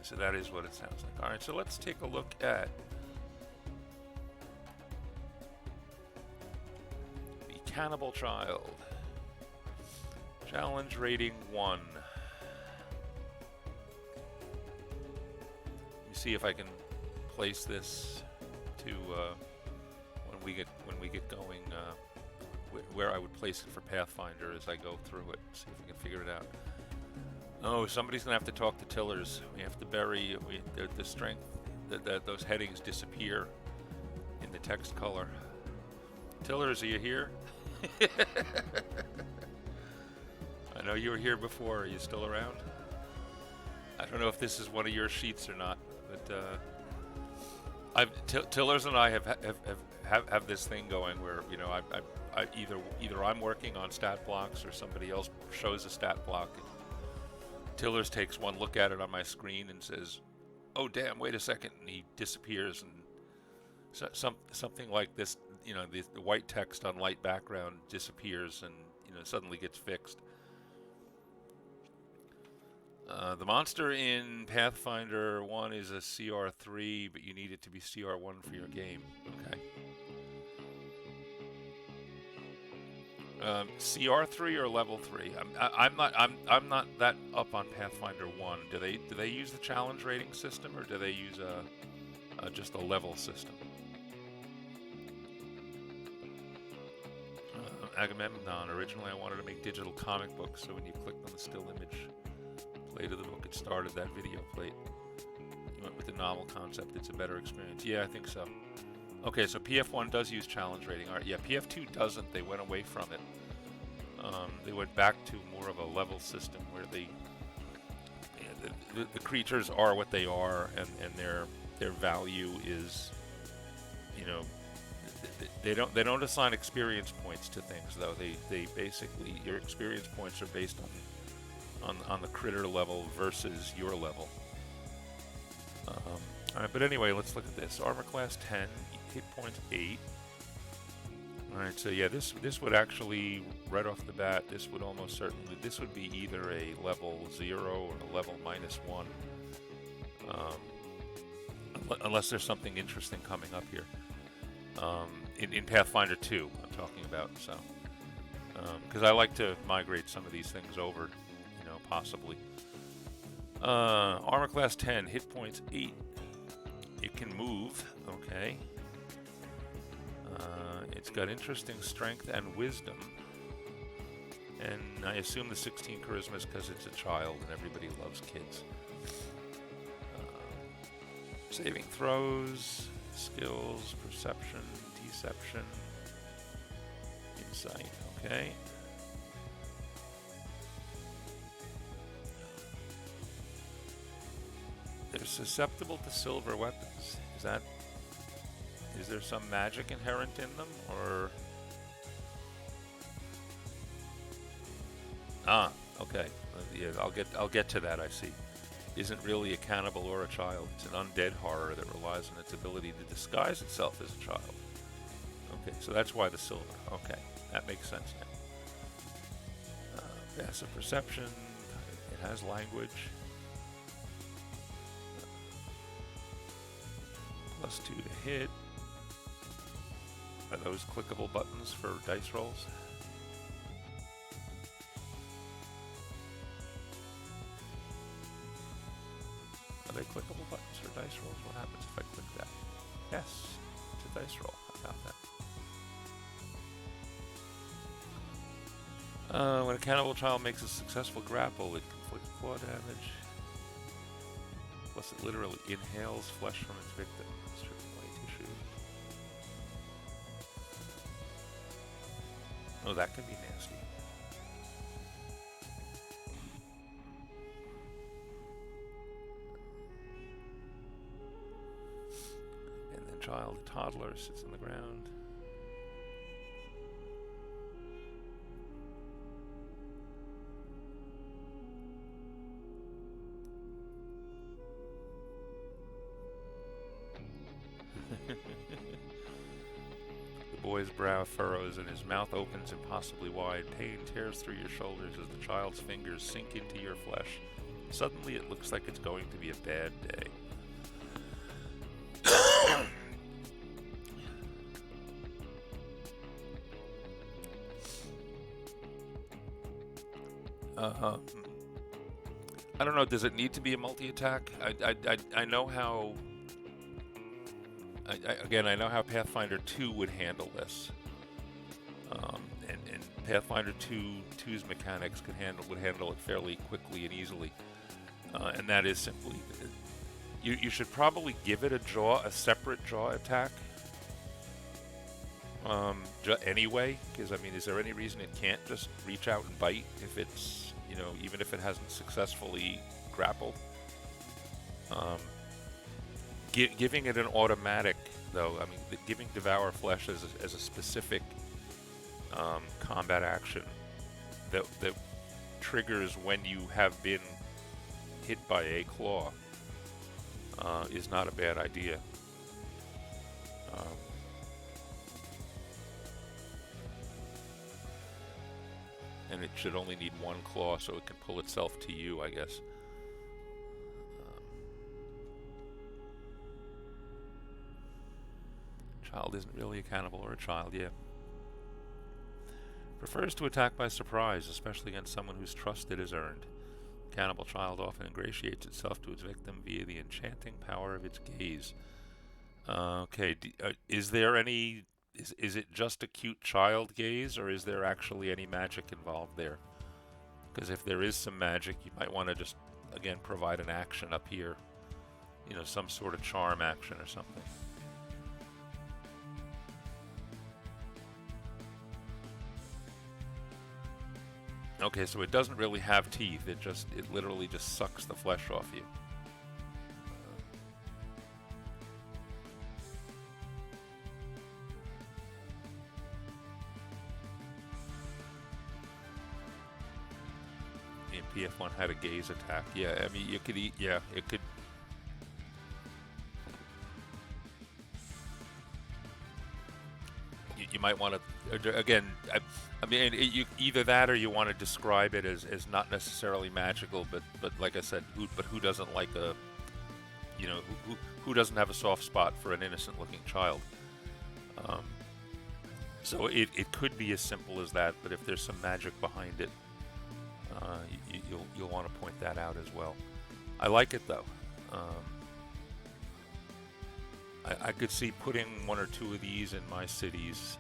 [SPEAKER 1] So that is what it sounds like. All right. So let's take a look at the Cannibal Child. Challenge rating 1. Let me see if I can place this to when we get going. Where I would place it for Pathfinder as I go through it. See if we can figure it out. Oh, somebody's gonna have to talk to Tillers. We have to bury the strength. Those headings disappear in the text color. Tillers, are you here? I know you were here before. Are you still around? I don't know if this is one of your sheets or not, but Tillers and I have this thing going where I either I'm working on stat blocks or somebody else shows a stat block. Tillers takes one look at it on my screen and says, "Oh damn! Wait a second," and he disappears. And something like this, the white text on light background disappears and suddenly gets fixed. The monster in Pathfinder 1 is a CR3, but you need it to be CR1 for your game. Okay. CR3 or level 3? I'm not that up on Pathfinder 1. Do they use the challenge rating system, or do they use just a level system? Agamemnon. Originally, I wanted to make digital comic books, so when you clicked on the still image plate of the book, it started that video plate. You went with the novel concept. It's a better experience. Yeah, I think so. Okay, so PF1 does use challenge rating. All right, yeah, PF2 doesn't. They went away from it. They went back to more of a level system where the creatures are what they are, and their value is, they don't assign experience points to things though. They basically, your experience points are based on the critter level versus your level. All right, but anyway, let's look at this. Armor class 10, hit points 8. All right, so yeah, this would actually, right off the bat, this would almost certainly, this would be either a level 0 or a level -1, unless there's something interesting coming up here. In Pathfinder 2, I'm talking about, so because I like to migrate some of these things over, possibly. Armor class 10, hit points 8. It can move, okay. It's got interesting strength and wisdom. And I assume the 16 charisma is because it's a child and everybody loves kids. Saving throws, skills, perception, deception, insight, okay. They're susceptible to silver weapons. Is there some magic inherent in them, or? Ah, okay. Yeah, I'll get to that. I see. Isn't really a cannibal or a child. It's an undead horror that relies on its ability to disguise itself as a child. Okay, so that's why the silver. Okay, that makes sense now. Passive perception. It has language. +2 to hit. Are those clickable buttons for dice rolls? Are they clickable buttons for dice rolls? What happens if I click that? Yes, it's a dice roll. How about that? When a cannibal child makes a successful grapple, it inflicts claw damage. Plus, it literally inhales flesh from its victim, stripping away tissue. Oh, that can be nasty. child, a toddler, sits on the ground. The boy's brow furrows and his mouth opens impossibly wide. Pain tears through your shoulders as the child's fingers sink into your flesh. Suddenly it looks like it's going to be a bad day. I don't know, does it need to be a multi-attack? I know how... Again, I know how Pathfinder 2 would handle this. And Pathfinder 2's mechanics would handle it fairly quickly and easily. And that is simply... You should probably give it a separate jaw attack. Anyway, because, I mean, is there any reason it can't just reach out and bite if it's, you know, even if it hasn't successfully grappled? Giving it an automatic, though, I mean, giving Devour Flesh as a specific combat action that triggers when you have been hit by a claw is not a bad idea. And it should only need one claw so it can pull itself to you, I guess. Child isn't really a cannibal or a child, yeah. Prefers to attack by surprise, especially against someone whose trust it has earned. Cannibal child often ingratiates itself to its victim via the enchanting power of its gaze. Okay, is there any... Is it just a cute child gaze, or is there actually any magic involved there? Because if there is some magic, you might want to just, again, provide an action up here. You know, some sort of charm action or something. Okay, so it doesn't really have teeth. It literally just sucks the flesh off you. PF1 had a gaze attack. Yeah, I mean, you could eat. Yeah, it could. You might want to, again, I mean, either that or you want to describe it as not necessarily magical, but like I said, who doesn't like a, you know, who doesn't have a soft spot for an innocent-looking child? So it could be as simple as that, but if there's some magic behind it, you'll want to point that out as well. I like it though. I could see putting one or two of these in my cities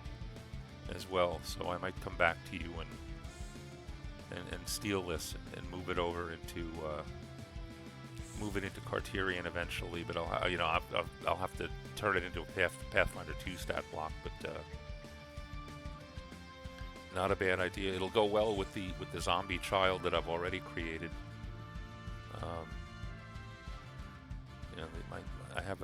[SPEAKER 1] as well, so I might come back to you and steal this and move it over into Cartyrion eventually. But I'll have to turn it into a Pathfinder 2 stat block, but. Not a bad idea. It'll go well with the zombie child that I've already created. You know, I have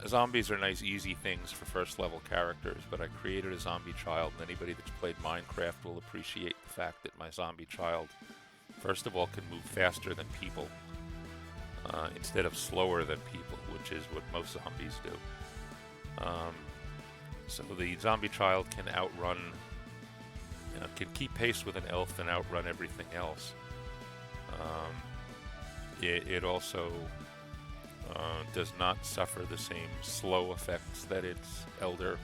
[SPEAKER 1] zombies are nice, easy things for first level characters, but I created a zombie child, and anybody that's played Minecraft will appreciate the fact that my zombie child, first of all, can move faster than people instead of slower than people, which is what most zombies do. So the zombie child can outrun, can keep pace with an elf and outrun everything else. It also does not suffer the same slow effects that its elder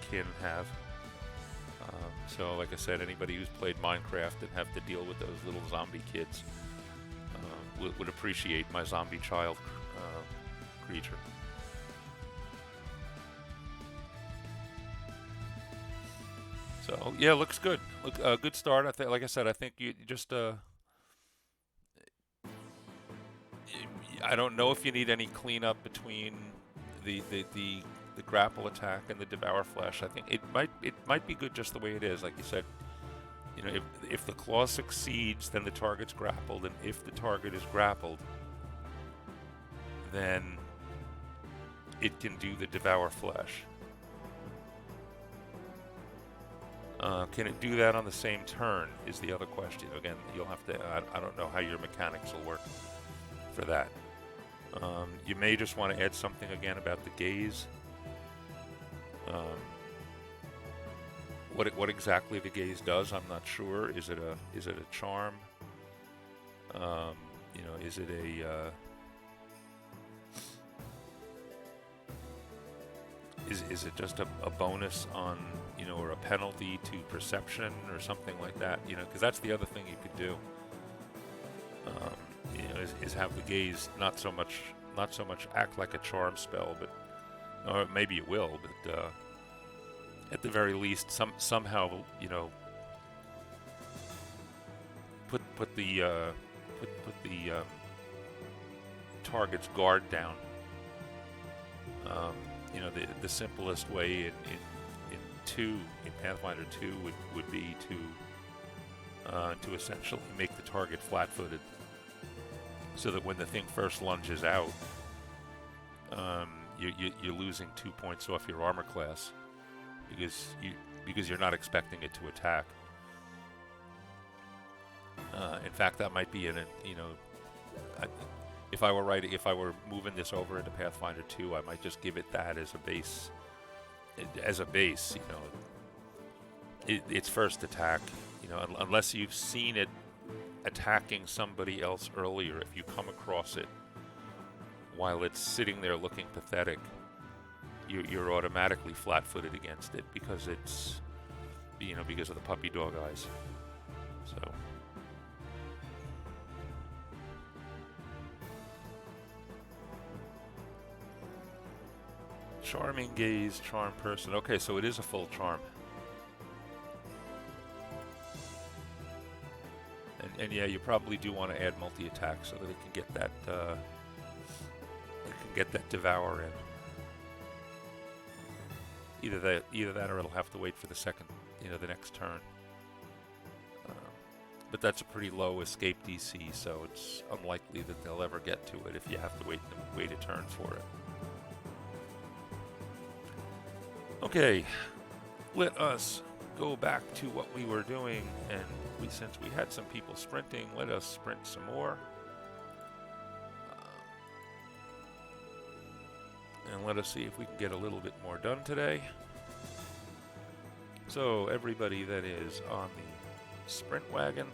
[SPEAKER 1] kin have. So, like I said, anybody who's played Minecraft and have to deal with those little zombie kids would appreciate my zombie child creature. So yeah, looks good. Look, good start. I think, like I said, I think you just. I don't know if you need any cleanup between the grapple attack and the devour flesh. I think it might be good just the way it is. Like you said, you know, if the claw succeeds, then the target's grappled, and if the target is grappled, then it can do the devour flesh. Can it do that on the same turn is the other question. Again, you'll have to, I don't know how your mechanics will work for that. You may just want to add something again about the gaze. What exactly the gaze does, I'm not sure. Is it a charm? Is it a is it just a bonus on, or a penalty to perception or something like that? Because that's the other thing you could do. Is have the gaze not so much act like a charm spell, but or maybe it will, but at the very least, somehow put the target's guard down. The simplest way in Pathfinder 2 would be to essentially make the target flat-footed, so that when the thing first lunges out, you're losing 2 points off your armor class because you're not expecting it to attack. In fact, that might be if I were moving this over into Pathfinder 2, I might just give it that as a base. Its first attack, unless you've seen it attacking somebody else earlier, if you come across it while it's sitting there looking pathetic, you're automatically flat-footed against it because it's, because of the puppy dog eyes. So. Charming gaze, charm person. Okay, so it is a full charm. And yeah, you probably do want to add multi-attack so that it can get that devour in. Either that or it'll have to wait for the second, the next turn. But that's a pretty low escape DC, so it's unlikely that they'll ever get to it if you have to wait a turn for it. Okay, let us go back to what we were doing, and since we had some people sprinting, let us sprint some more. And let us see if we can get a little bit more done today. So everybody that is on the sprint wagon,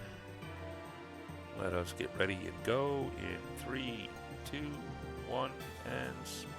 [SPEAKER 1] let us get ready and go in 3, 2, 1, and sprint.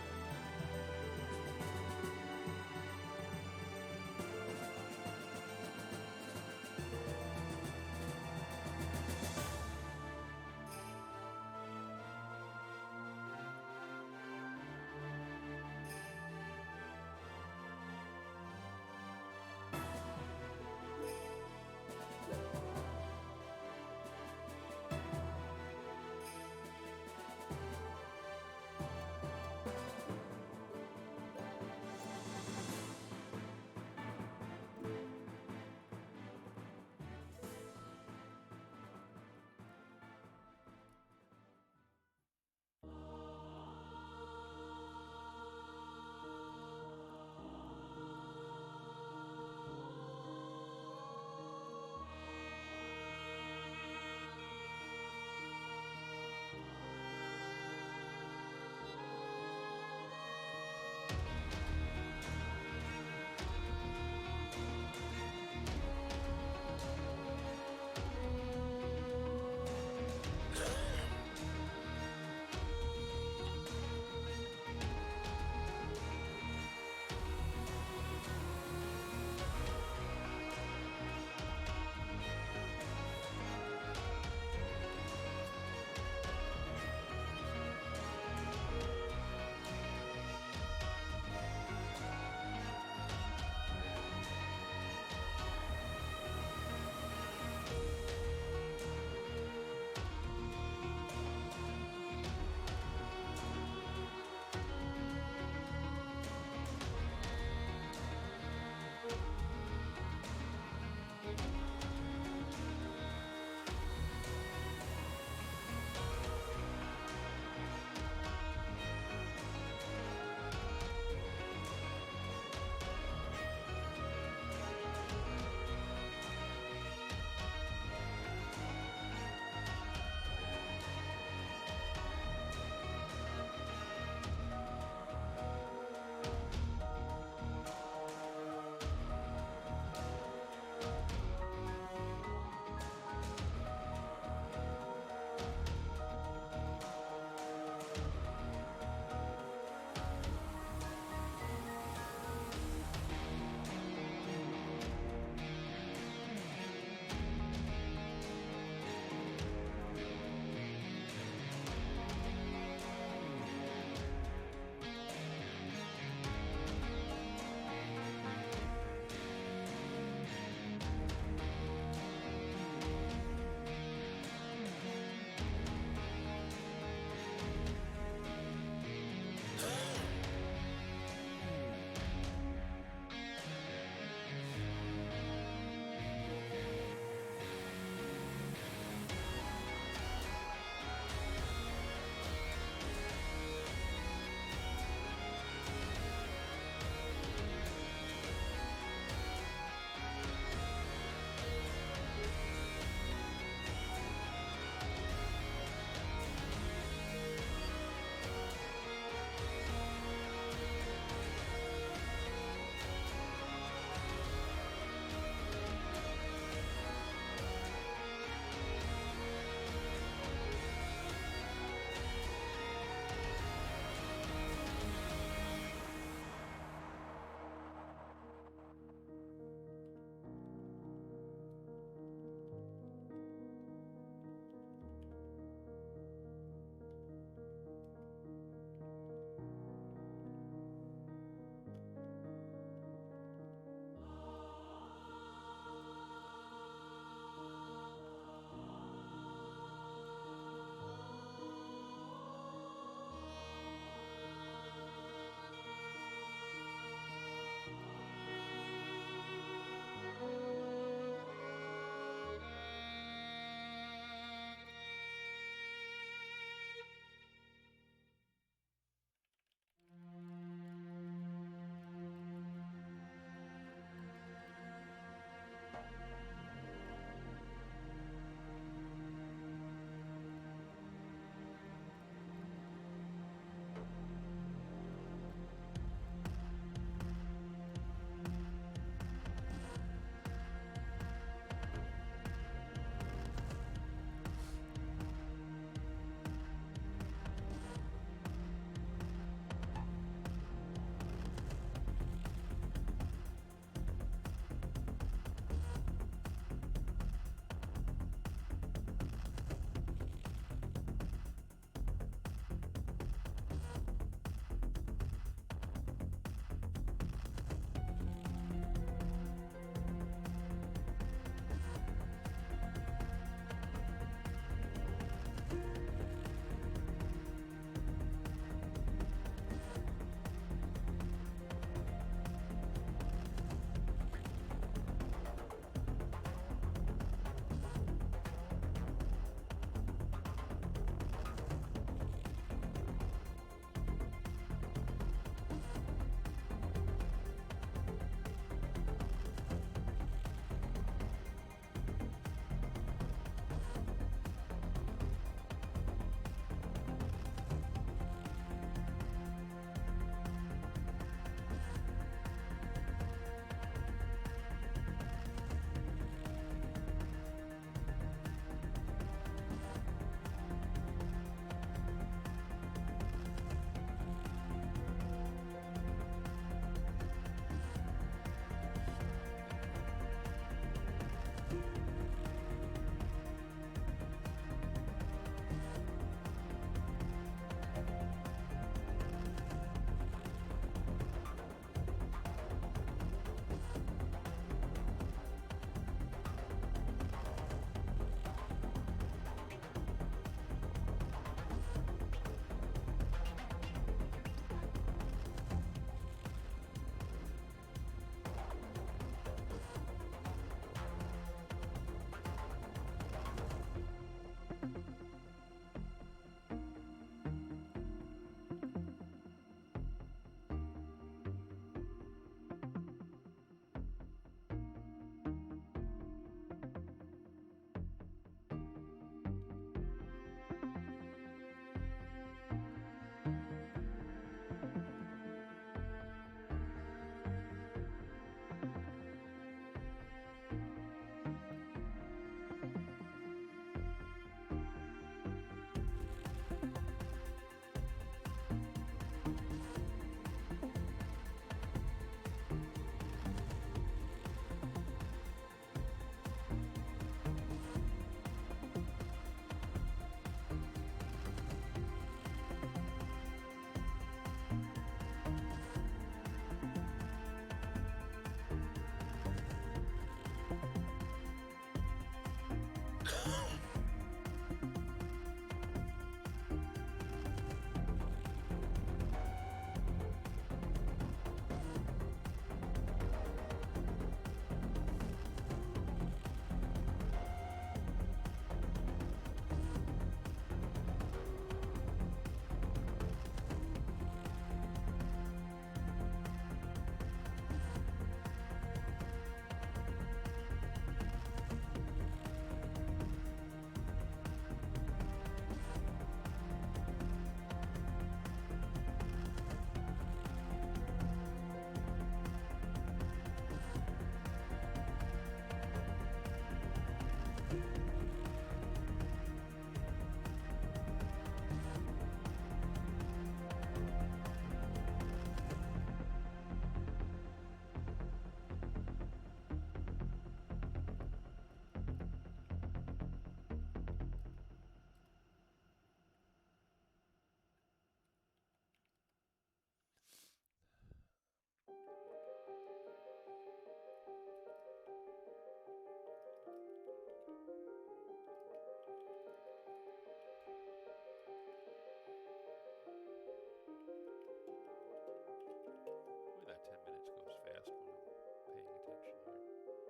[SPEAKER 1] Boy, that 10 minutes goes fast when I'm paying attention here.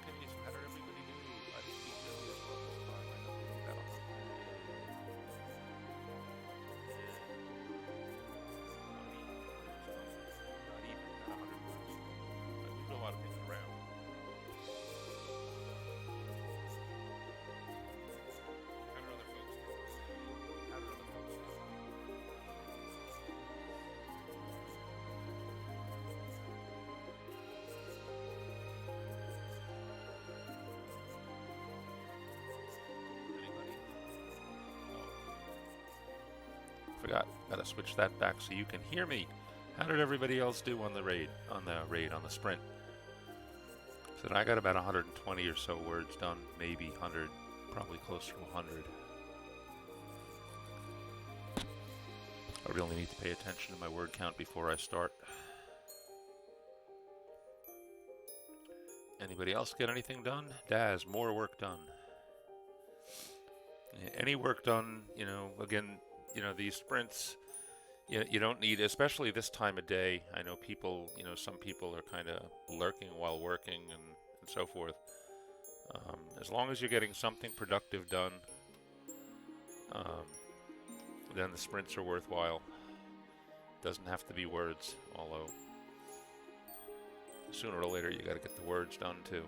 [SPEAKER 1] Okay, so how did everybody do? I didn't eat nearly as well this time. I got maybe about 120 words done. Not even, about 100 words. I moved a lot of things around. How did other folks do? How did other folks do? Anybody? Oh, forgot. Gotta switch that back so you can hear me. How did everybody else do on the raid? On the sprint? So I got about 120 or so words done, maybe 100, probably closer to 100. I really need to pay attention to my word count before I start. Anybody else get anything done? Daz, more work done. Any work done, again, these sprints, you don't need, especially this time of day. I know people, some people are kind of lurking while working and so forth. As long as you're getting something productive done, then the sprints are worthwhile. Doesn't have to be words, although sooner or later you got to get the words done too.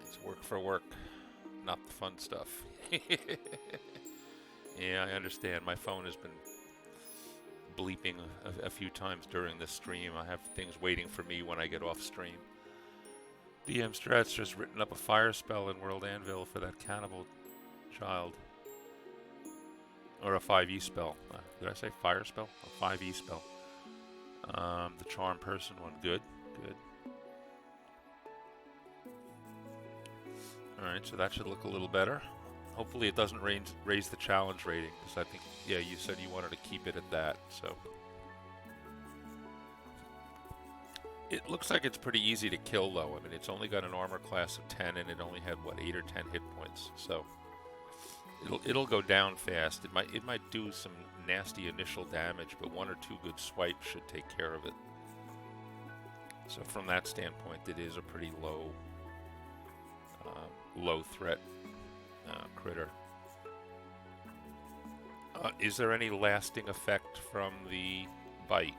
[SPEAKER 1] It's work for work, not the fun stuff. Yeah, I understand. My phone has been bleeping a few times during this stream. I have things waiting for me when I get off stream. DM Strats just written up a fire spell in World Anvil for that cannibal child. Or a 5e spell. Did I say fire spell? A 5e spell. The charm person one. Good. Good. Alright, so that should look a little better. Hopefully it doesn't raise the challenge rating, because I think, yeah, you said you wanted to keep it at that, so. It looks like it's pretty easy to kill, though. I mean, it's only got an armor class of 10, and it only had, what, 8 or 10 hit points, so it'll go down fast. It might do some nasty initial damage, but 1 or 2 good swipes should take care of it. So from that standpoint, it is a pretty low threat critter. Is there any lasting effect from the bite?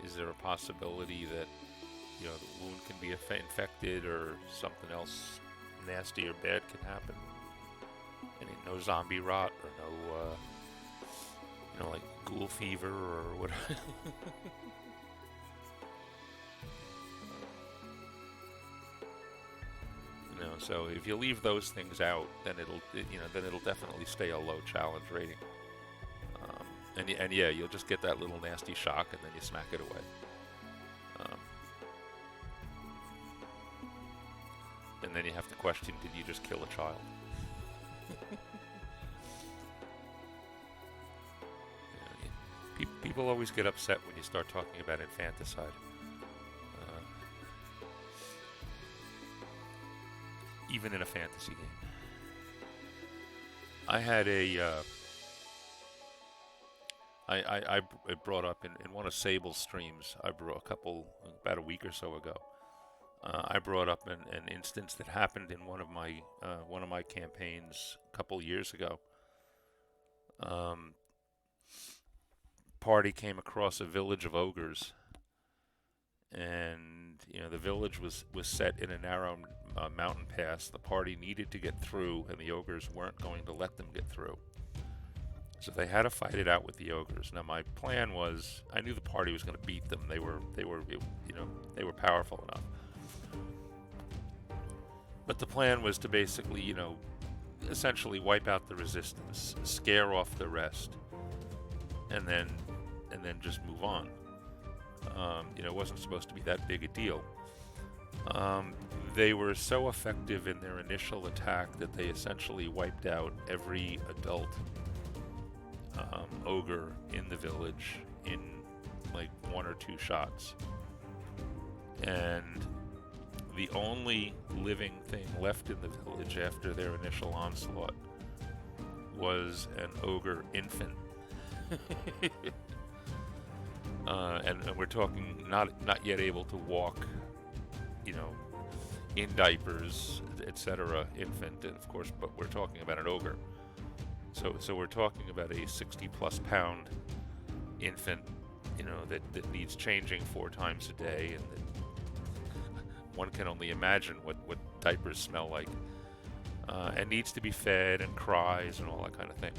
[SPEAKER 1] Is there a possibility that, you know, the wound can be infected or something else nasty or bad can happen? And no zombie rot or no, you know, like ghoul fever or whatever. You know, so if you leave those things out, then it'll definitely stay a low challenge rating. And yeah, you'll just get that little nasty shock, and then you smack it away. And then you have to question, did you just kill a child? People always get upset when you start talking about infanticide. Even in a fantasy game. I had I brought up in one of Sable's streams, about a week or so ago, I brought up an instance that happened in one of my campaigns a couple years ago. Party came across a village of ogres, and you know the village was set in a narrow mountain pass. The party needed to get through, and the ogres weren't going to let them get through. So they had to fight it out with the ogres. Now my plan was, I knew the party was going to beat them. They were powerful enough. But the plan was to basically, you know, essentially wipe out the resistance, scare off the rest, and then just move on. You know, it wasn't supposed to be that big a deal. They were so effective in their initial attack that they essentially wiped out every adult ogre in the village in like 1 or 2 shots. And the only living thing left in the village after their initial onslaught was an ogre infant. And we're talking not yet able to walk, you know, in diapers, etc. infant, and of course, but we're talking about an ogre. So we're talking about a 60+ pound infant, you know, that needs changing 4 times a day, and that one can only imagine what diapers smell like, and needs to be fed and cries and all that kind of thing.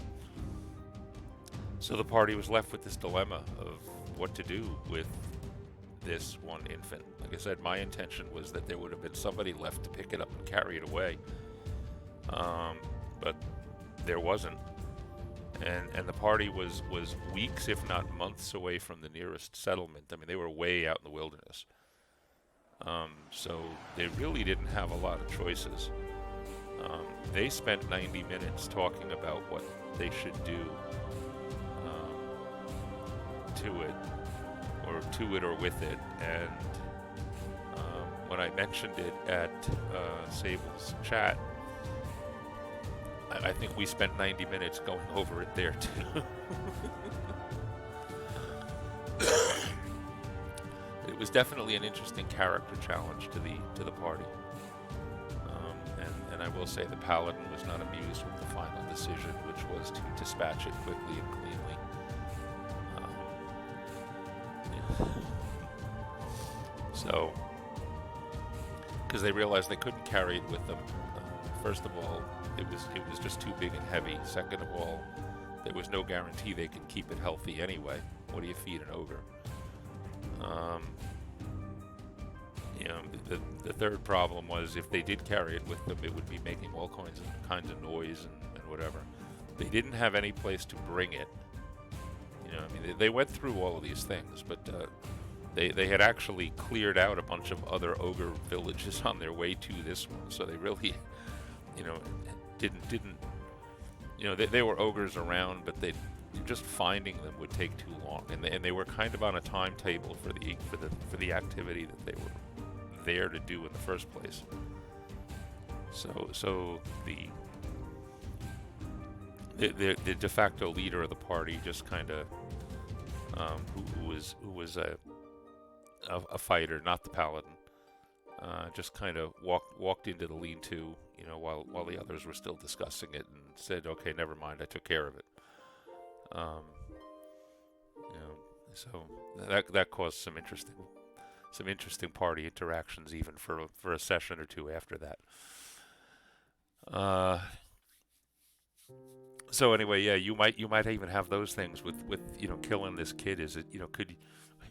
[SPEAKER 1] So the party was left with this dilemma of what to do with this one infant. Like I said, my intention was that there would have been somebody left to pick it up and carry it away, but there wasn't. And the party was weeks, if not months, away from the nearest settlement. I mean, they were way out in the wilderness. So they really didn't have a lot of choices. They spent 90 minutes talking about what they should do to it or with it. And when I mentioned it at Sable's chat, I think we spent 90 minutes going over it there too. It was definitely an interesting character challenge to the party, and I will say the paladin was not amused with the final decision, which was to dispatch it quickly and cleanly. So, because they realized they couldn't carry it with them. First of all, it was just too big and heavy. Second of all, there was no guarantee they could keep it healthy anyway. What do you feed an ogre? You know, the third problem was if they did carry it with them, it would be making all kinds of noise and whatever. They didn't have any place to bring it. You know, I mean, they went through all of these things, but they had actually cleared out a bunch of other ogre villages on their way to this one. So they really, you know, didn't they were ogres around, but they just finding them would take too long, and they were kind of on a timetable for the activity that they were there to do in the first place. So the de facto leader of the party just kind of who was a fighter, not the paladin, just kind of walked into the lean-to, while the others were still discussing it, and said, "Okay, never mind, I took care of it." So that caused some interesting party interactions, even for a session or two after that. So anyway, yeah, you might even have those things with killing this kid. Is it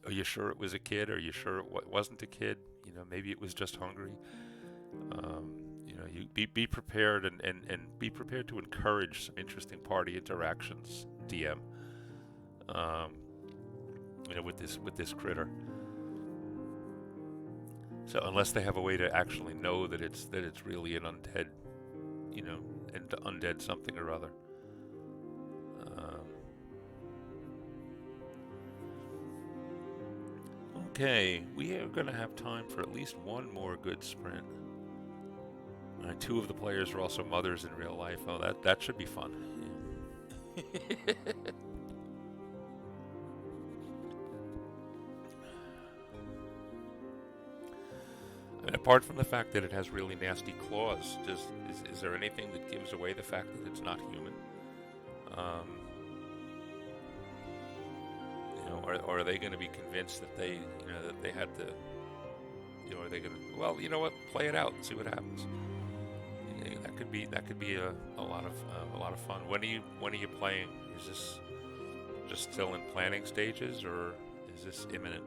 [SPEAKER 1] are you sure it was a kid? Are you sure it wasn't a kid? Maybe it was just hungry. You be prepared and be prepared to encourage some interesting party interactions, DM. With this critter. So unless they have a way to actually know that it's really an undead, an undead something or other. Okay, we are going to have time for at least one more good sprint. Two of the players are also mothers in real life. Oh, that should be fun. Yeah. And apart from the fact that it has really nasty claws, is there anything that gives away the fact that it's not human? Or are they going to be convinced that they had to? Are they going to? Well, you know what? Play it out and see what happens. That could be a lot of fun. When are you playing? Is this just still in planning stages, or is this imminent?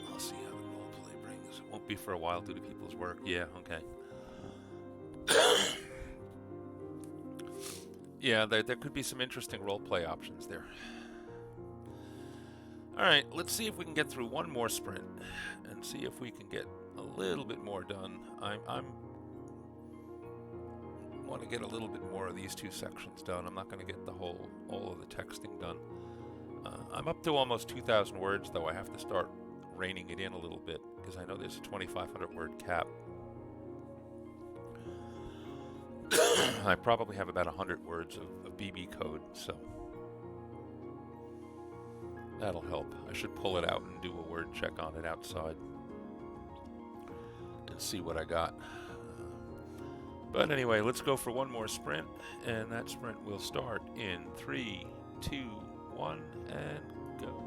[SPEAKER 1] I'll see how the roleplay brings. It won't be for a while due to people's work. Yeah, okay. Yeah, there could be some interesting roleplay options there. Alright, let's see if we can get through one more sprint and see if we can get a little bit more done. I want to get a little bit more of these two sections done. I'm not going to get all of the texting done. I'm up to almost 2,000 words, though I have to start reining it in a little bit because I know there's a 2,500 word cap. I probably have about 100 words of BB code, so that'll help. I should pull it out and do a word check on it outside and see what I got. But anyway, let's go for one more sprint, and that sprint will start in 3, 2, 1, and go.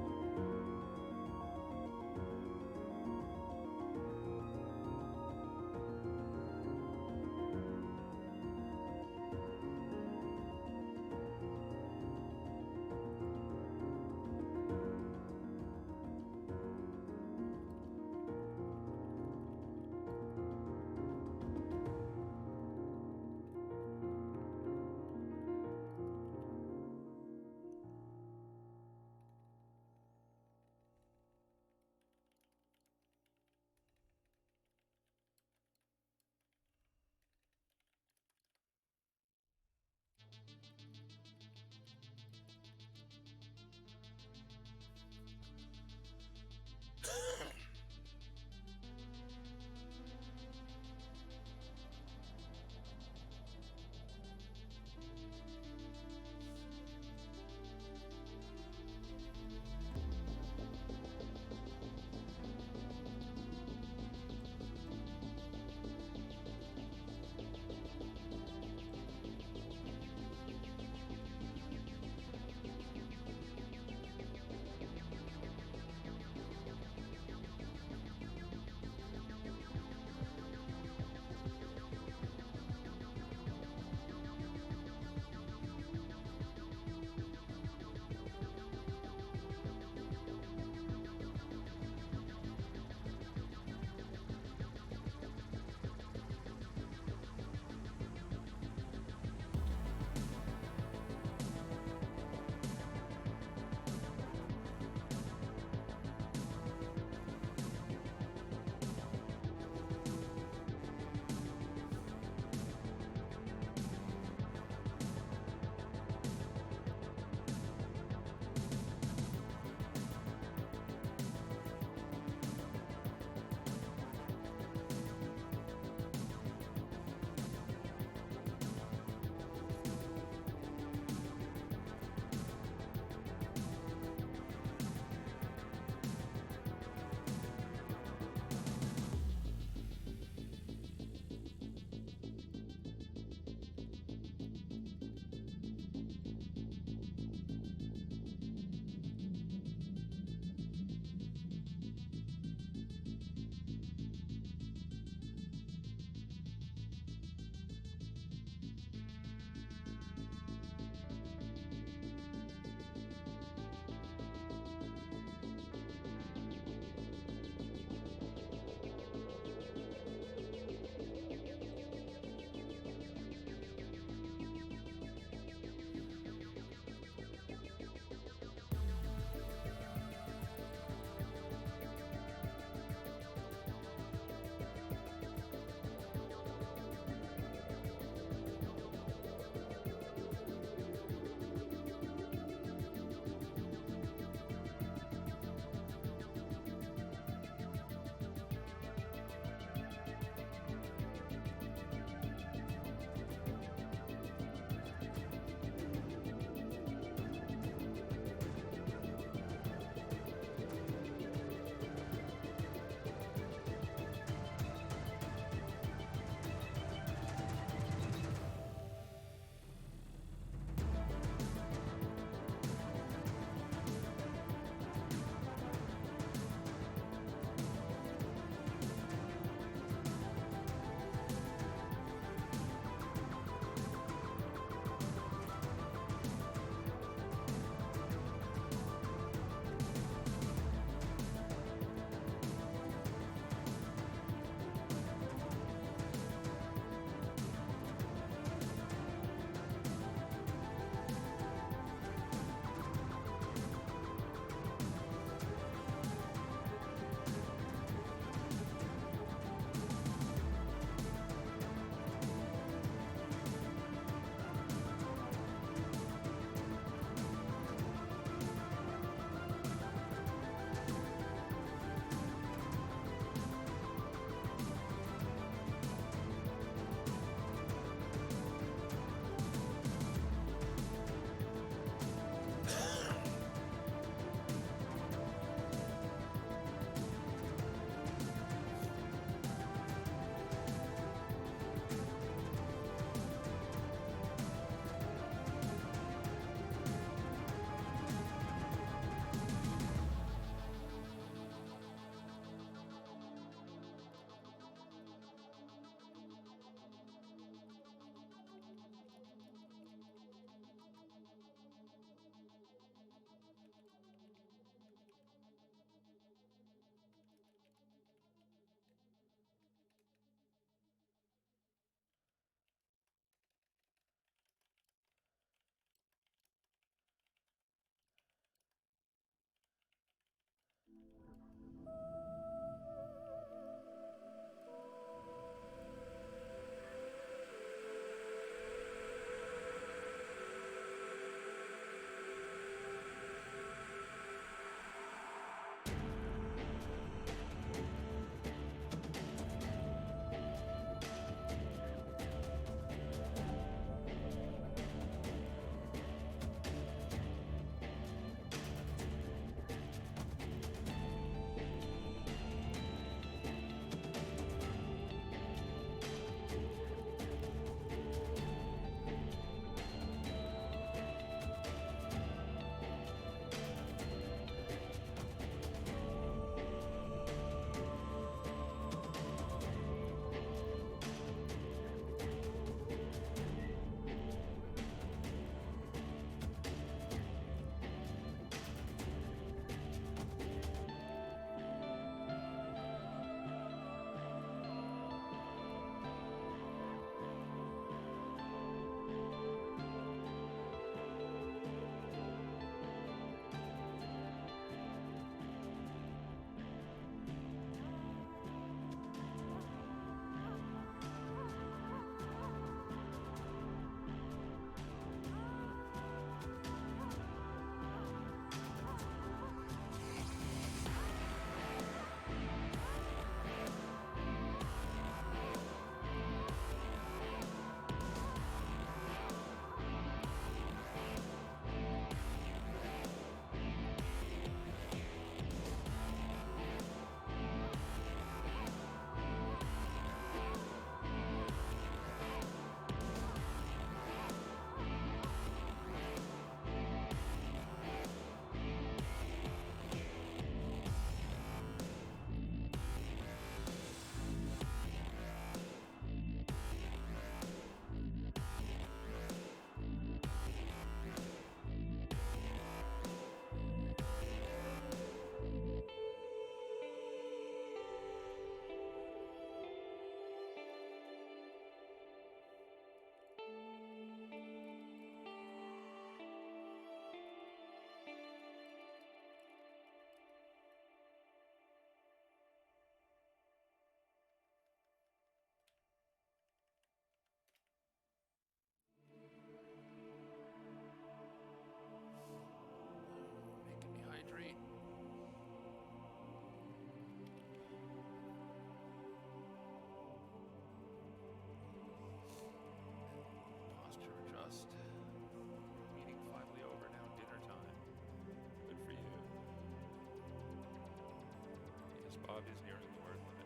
[SPEAKER 1] 12 is nearing the word limit.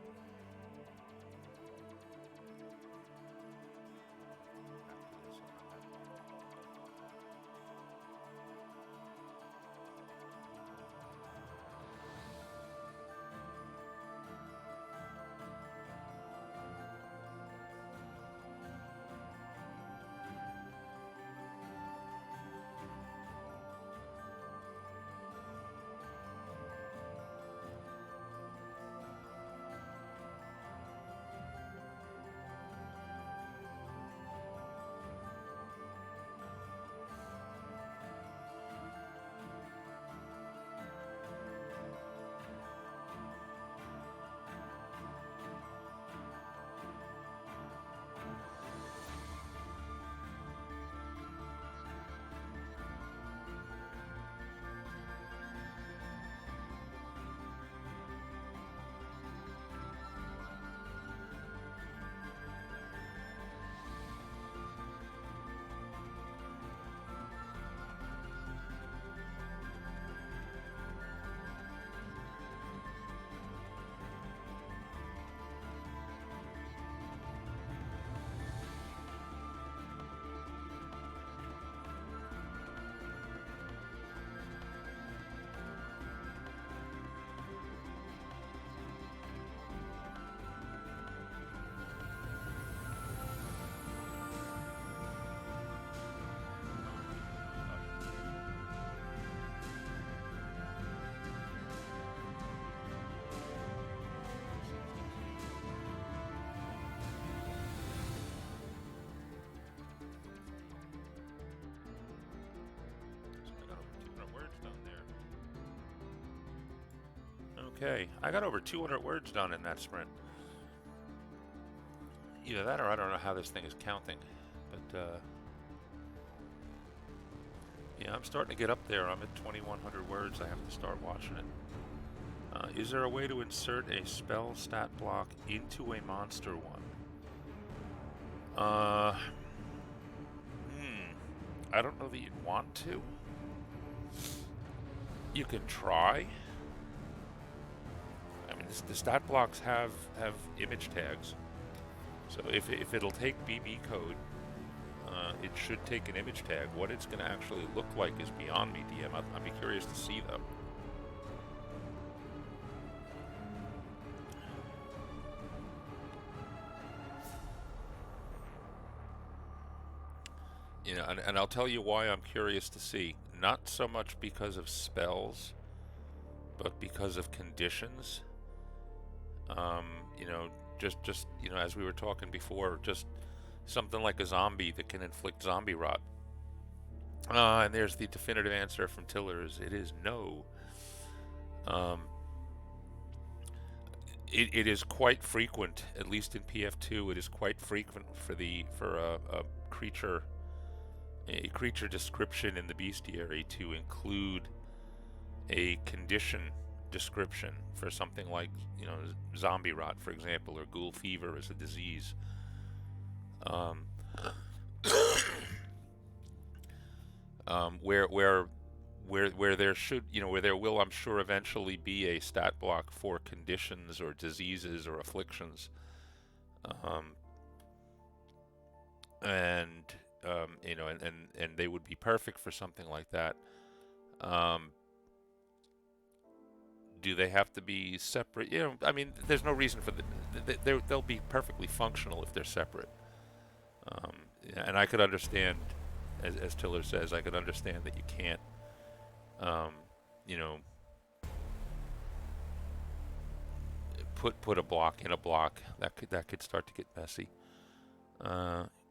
[SPEAKER 1] After this, I'll have Okay, I got over 200 words done in that sprint. Either that or I don't know how this thing is counting. But, yeah, I'm starting to get up there. I'm at 2,100 words. I have to start watching it. Is there a way to insert a spell stat block into a monster one? I don't know that you'd want to. You can try. I mean, the stat blocks have image tags, so if it'll take BB code, it should take an image tag. What it's going to actually look like is beyond me, DM. I'd be curious to see though. You know, and I'll tell you why I'm curious to see. Not so much because of spells, but because of conditions. You know, just you know, as we were talking before, just something like a zombie that can inflict zombie rot. And there's the definitive answer from Tillers. It is no. It is quite frequent, at least in PF2. It is quite frequent for a creature description in the bestiary to include a condition description for something like, you know, zombie rot, for example, or ghoul fever as a disease. Where there should, you know, where there will, I'm sure, eventually be a stat block for conditions or diseases or afflictions, you know, and they would be perfect for something like that. Do they have to be separate? You know, I mean, there's no reason for they'll be perfectly functional if they're separate. And I could understand, as Tiller says, I could understand that you can't, you know, put a block in a block. That could start to get messy.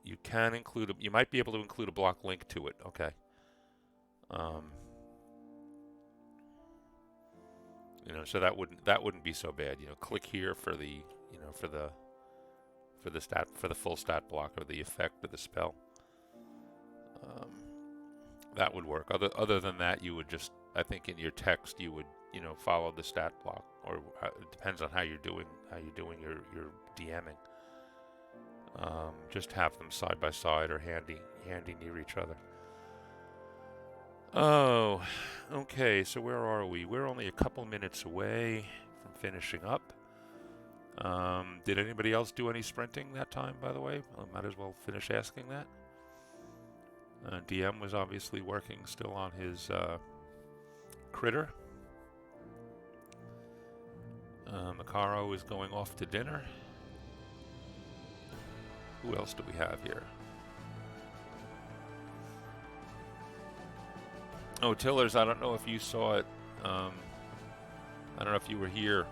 [SPEAKER 1] You can include you might be able to include a block link to it. Okay. You know, so that wouldn't be so bad. You know, click here for the, you know, for the full stat block or the effect of the spell. That would work. Other than that, you would just, I think in your text you would, you know, follow the stat block, or it depends on how you're doing your DMing. Just have them side by side or handy near each other. Oh, okay, so where are we? We're only a couple minutes away from finishing up. Did anybody else do any sprinting that time, by the way? I might as well finish asking that. DM was obviously working still on his critter. Macaro is going off to dinner. Who else do we have here? Oh, Tillers, I don't know if you saw it. I don't know if you were here,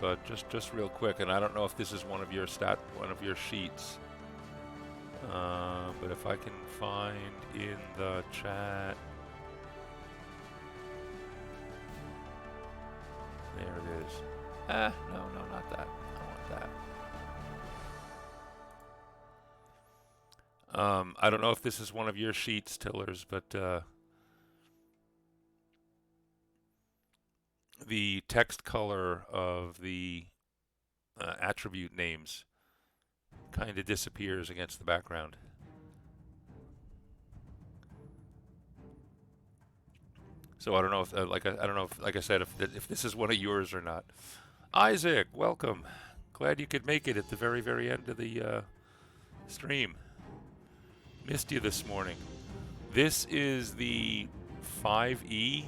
[SPEAKER 1] but just real quick, and I don't know if this is one of your sheets. But if I can find in the chat, there it is. No, not that. I want that. I don't know if this is one of your sheets, Tillers, but the text color of the attribute names kind of disappears against the background. So I don't know if, like I said, if this is one of yours or not. Isaac, welcome. Glad you could make it at the very, very end of the stream. Missed you this morning. This is the 5e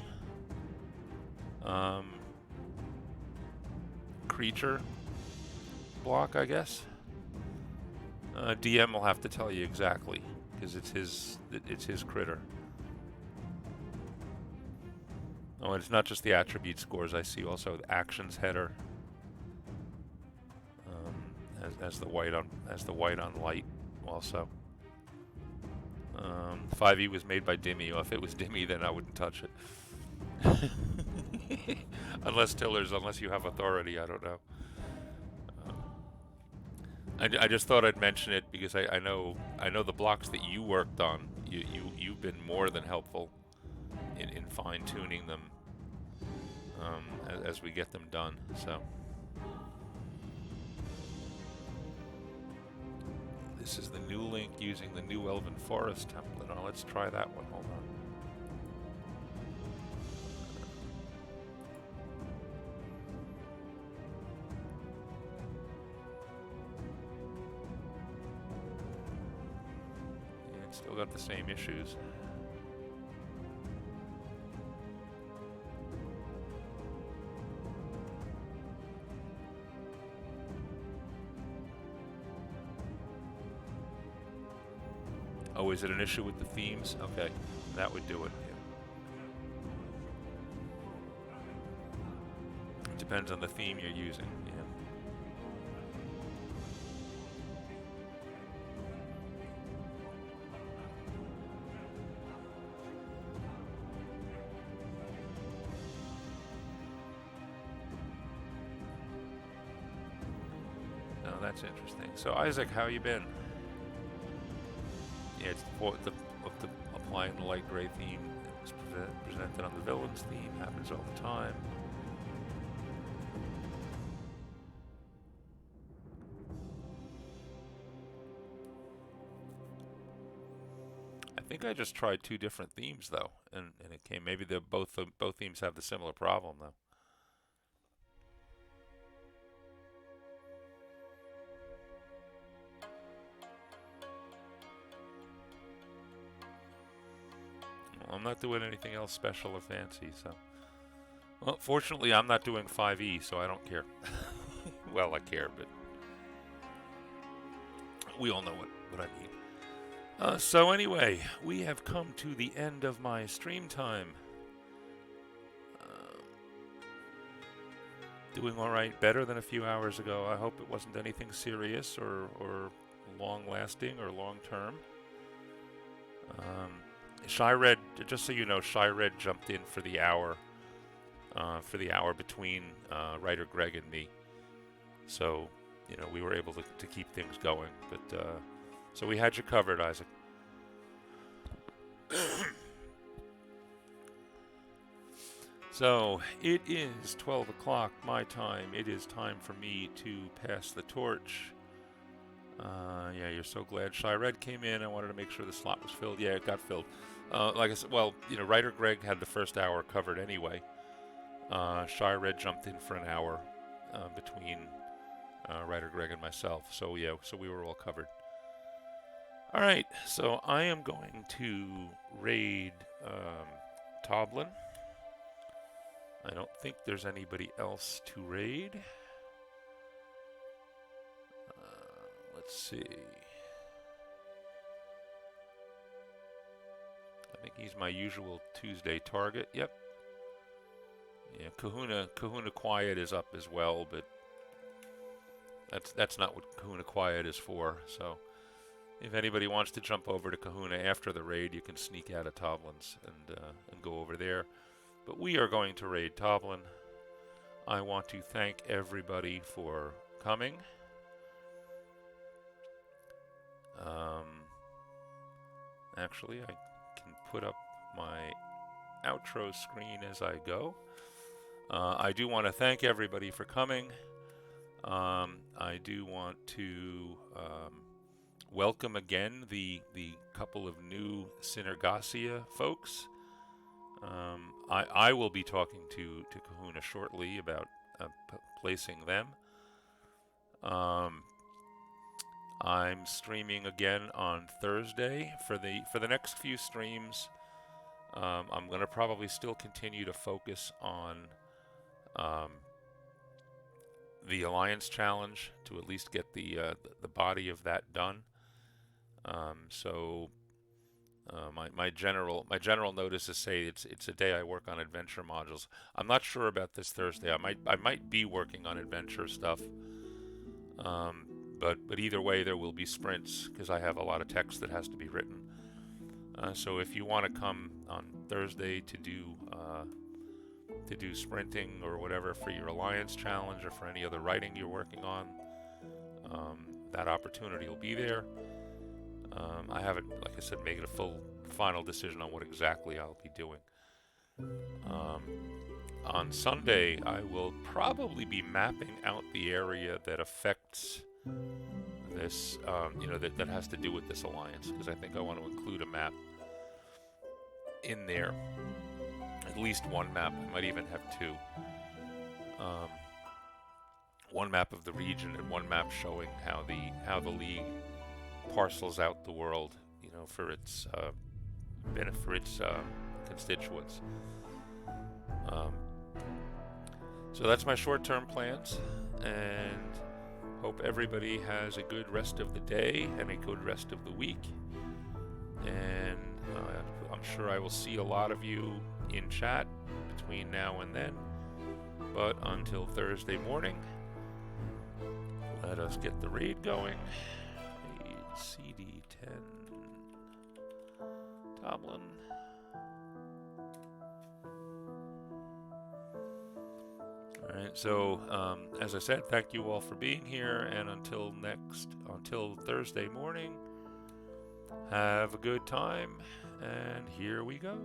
[SPEAKER 1] creature block, I guess. DM will have to tell you exactly because it's his critter. Oh, and it's not just the attribute scores. I see also the actions header as the white on light also. 5e was made by Dimmy. Well, if it was Dimmy, then I wouldn't touch it. Unless you have authority, I don't know. I just thought I'd mention it because I know the blocks that you worked on. You've been more than helpful in fine tuning them as we get them done. So this is the new link using the new Elven Forest template. Now let's try that one. Hold on. Still got the same issues. Oh, is it an issue with the themes? Okay, that would do it. Yeah. It depends on the theme you're using. Yeah. That's interesting. So Isaac, how you been? Yeah, it's the applying the light gray theme. It's presented on the villains theme. Happens all the time. I think I just tried two different themes though, and it came. Maybe both themes have the similar problem though. I'm not doing anything else special or fancy, so... Well, fortunately, I'm not doing 5e, so I don't care. Well, I care, but... We all know what I mean. So anyway, we have come to the end of my stream time. Doing alright, better than a few hours ago. I hope it wasn't anything serious or long-lasting or long-term. Shyred, just so you know, Shyred jumped in for the hour between writer Greg and me. So, you know, we were able to keep things going. But so we had you covered, Isaac. So it is 12 o'clock my time. It is time for me to pass the torch. Yeah, you're so glad Shyred came in. I wanted to make sure the slot was filled. Yeah, it got filled. Like I said, well, you know, writer Greg had the first hour covered anyway. Shy Red jumped in for an hour between Ryder Greg and myself. So yeah, so we were all covered. All right, so I am going to raid Toblin. I don't think there's anybody else to raid. Let's see. I think he's my usual Tuesday target. Yep. Yeah, Kahuna Quiet is up as well, but that's not what Kahuna Quiet is for. So if anybody wants to jump over to Kahuna after the raid, you can sneak out of Toblin's and go over there. But we are going to raid Toblin. I want to thank everybody for coming. Actually, I can put up my outro screen as I go. I do want to thank everybody for coming. I do want to welcome again the couple of new Synergasia folks. I will be talking to Kahuna shortly about placing them. I'm streaming again on Thursday for the next few streams. I'm going to probably still continue to focus on the Alliance Challenge to at least get the body of that done. My general notices say it's a day I work on adventure modules. I'm not sure about this Thursday. I might be working on adventure stuff. But either way, there will be sprints because I have a lot of text that has to be written. So if you want to come on Thursday to do sprinting or whatever for your Alliance Challenge or for any other writing you're working on, that opportunity will be there. I haven't, like I said, made a final decision on what exactly I'll be doing. On Sunday, I will probably be mapping out the area that affects this, that has to do with this alliance, because I think I want to include a map in there. At least one map. I might even have two. One map of the region and one map showing how the League parcels out the world, for its constituents. So that's my short-term plans, and hope everybody has a good rest of the day and a good rest of the week. And I'm sure I will see a lot of you in chat between now and then. But until Thursday morning, let us get the raid going. Raid CD10 Toblin. Alright, so as I said, thank you all for being here, and until Thursday morning, have a good time, and here we go.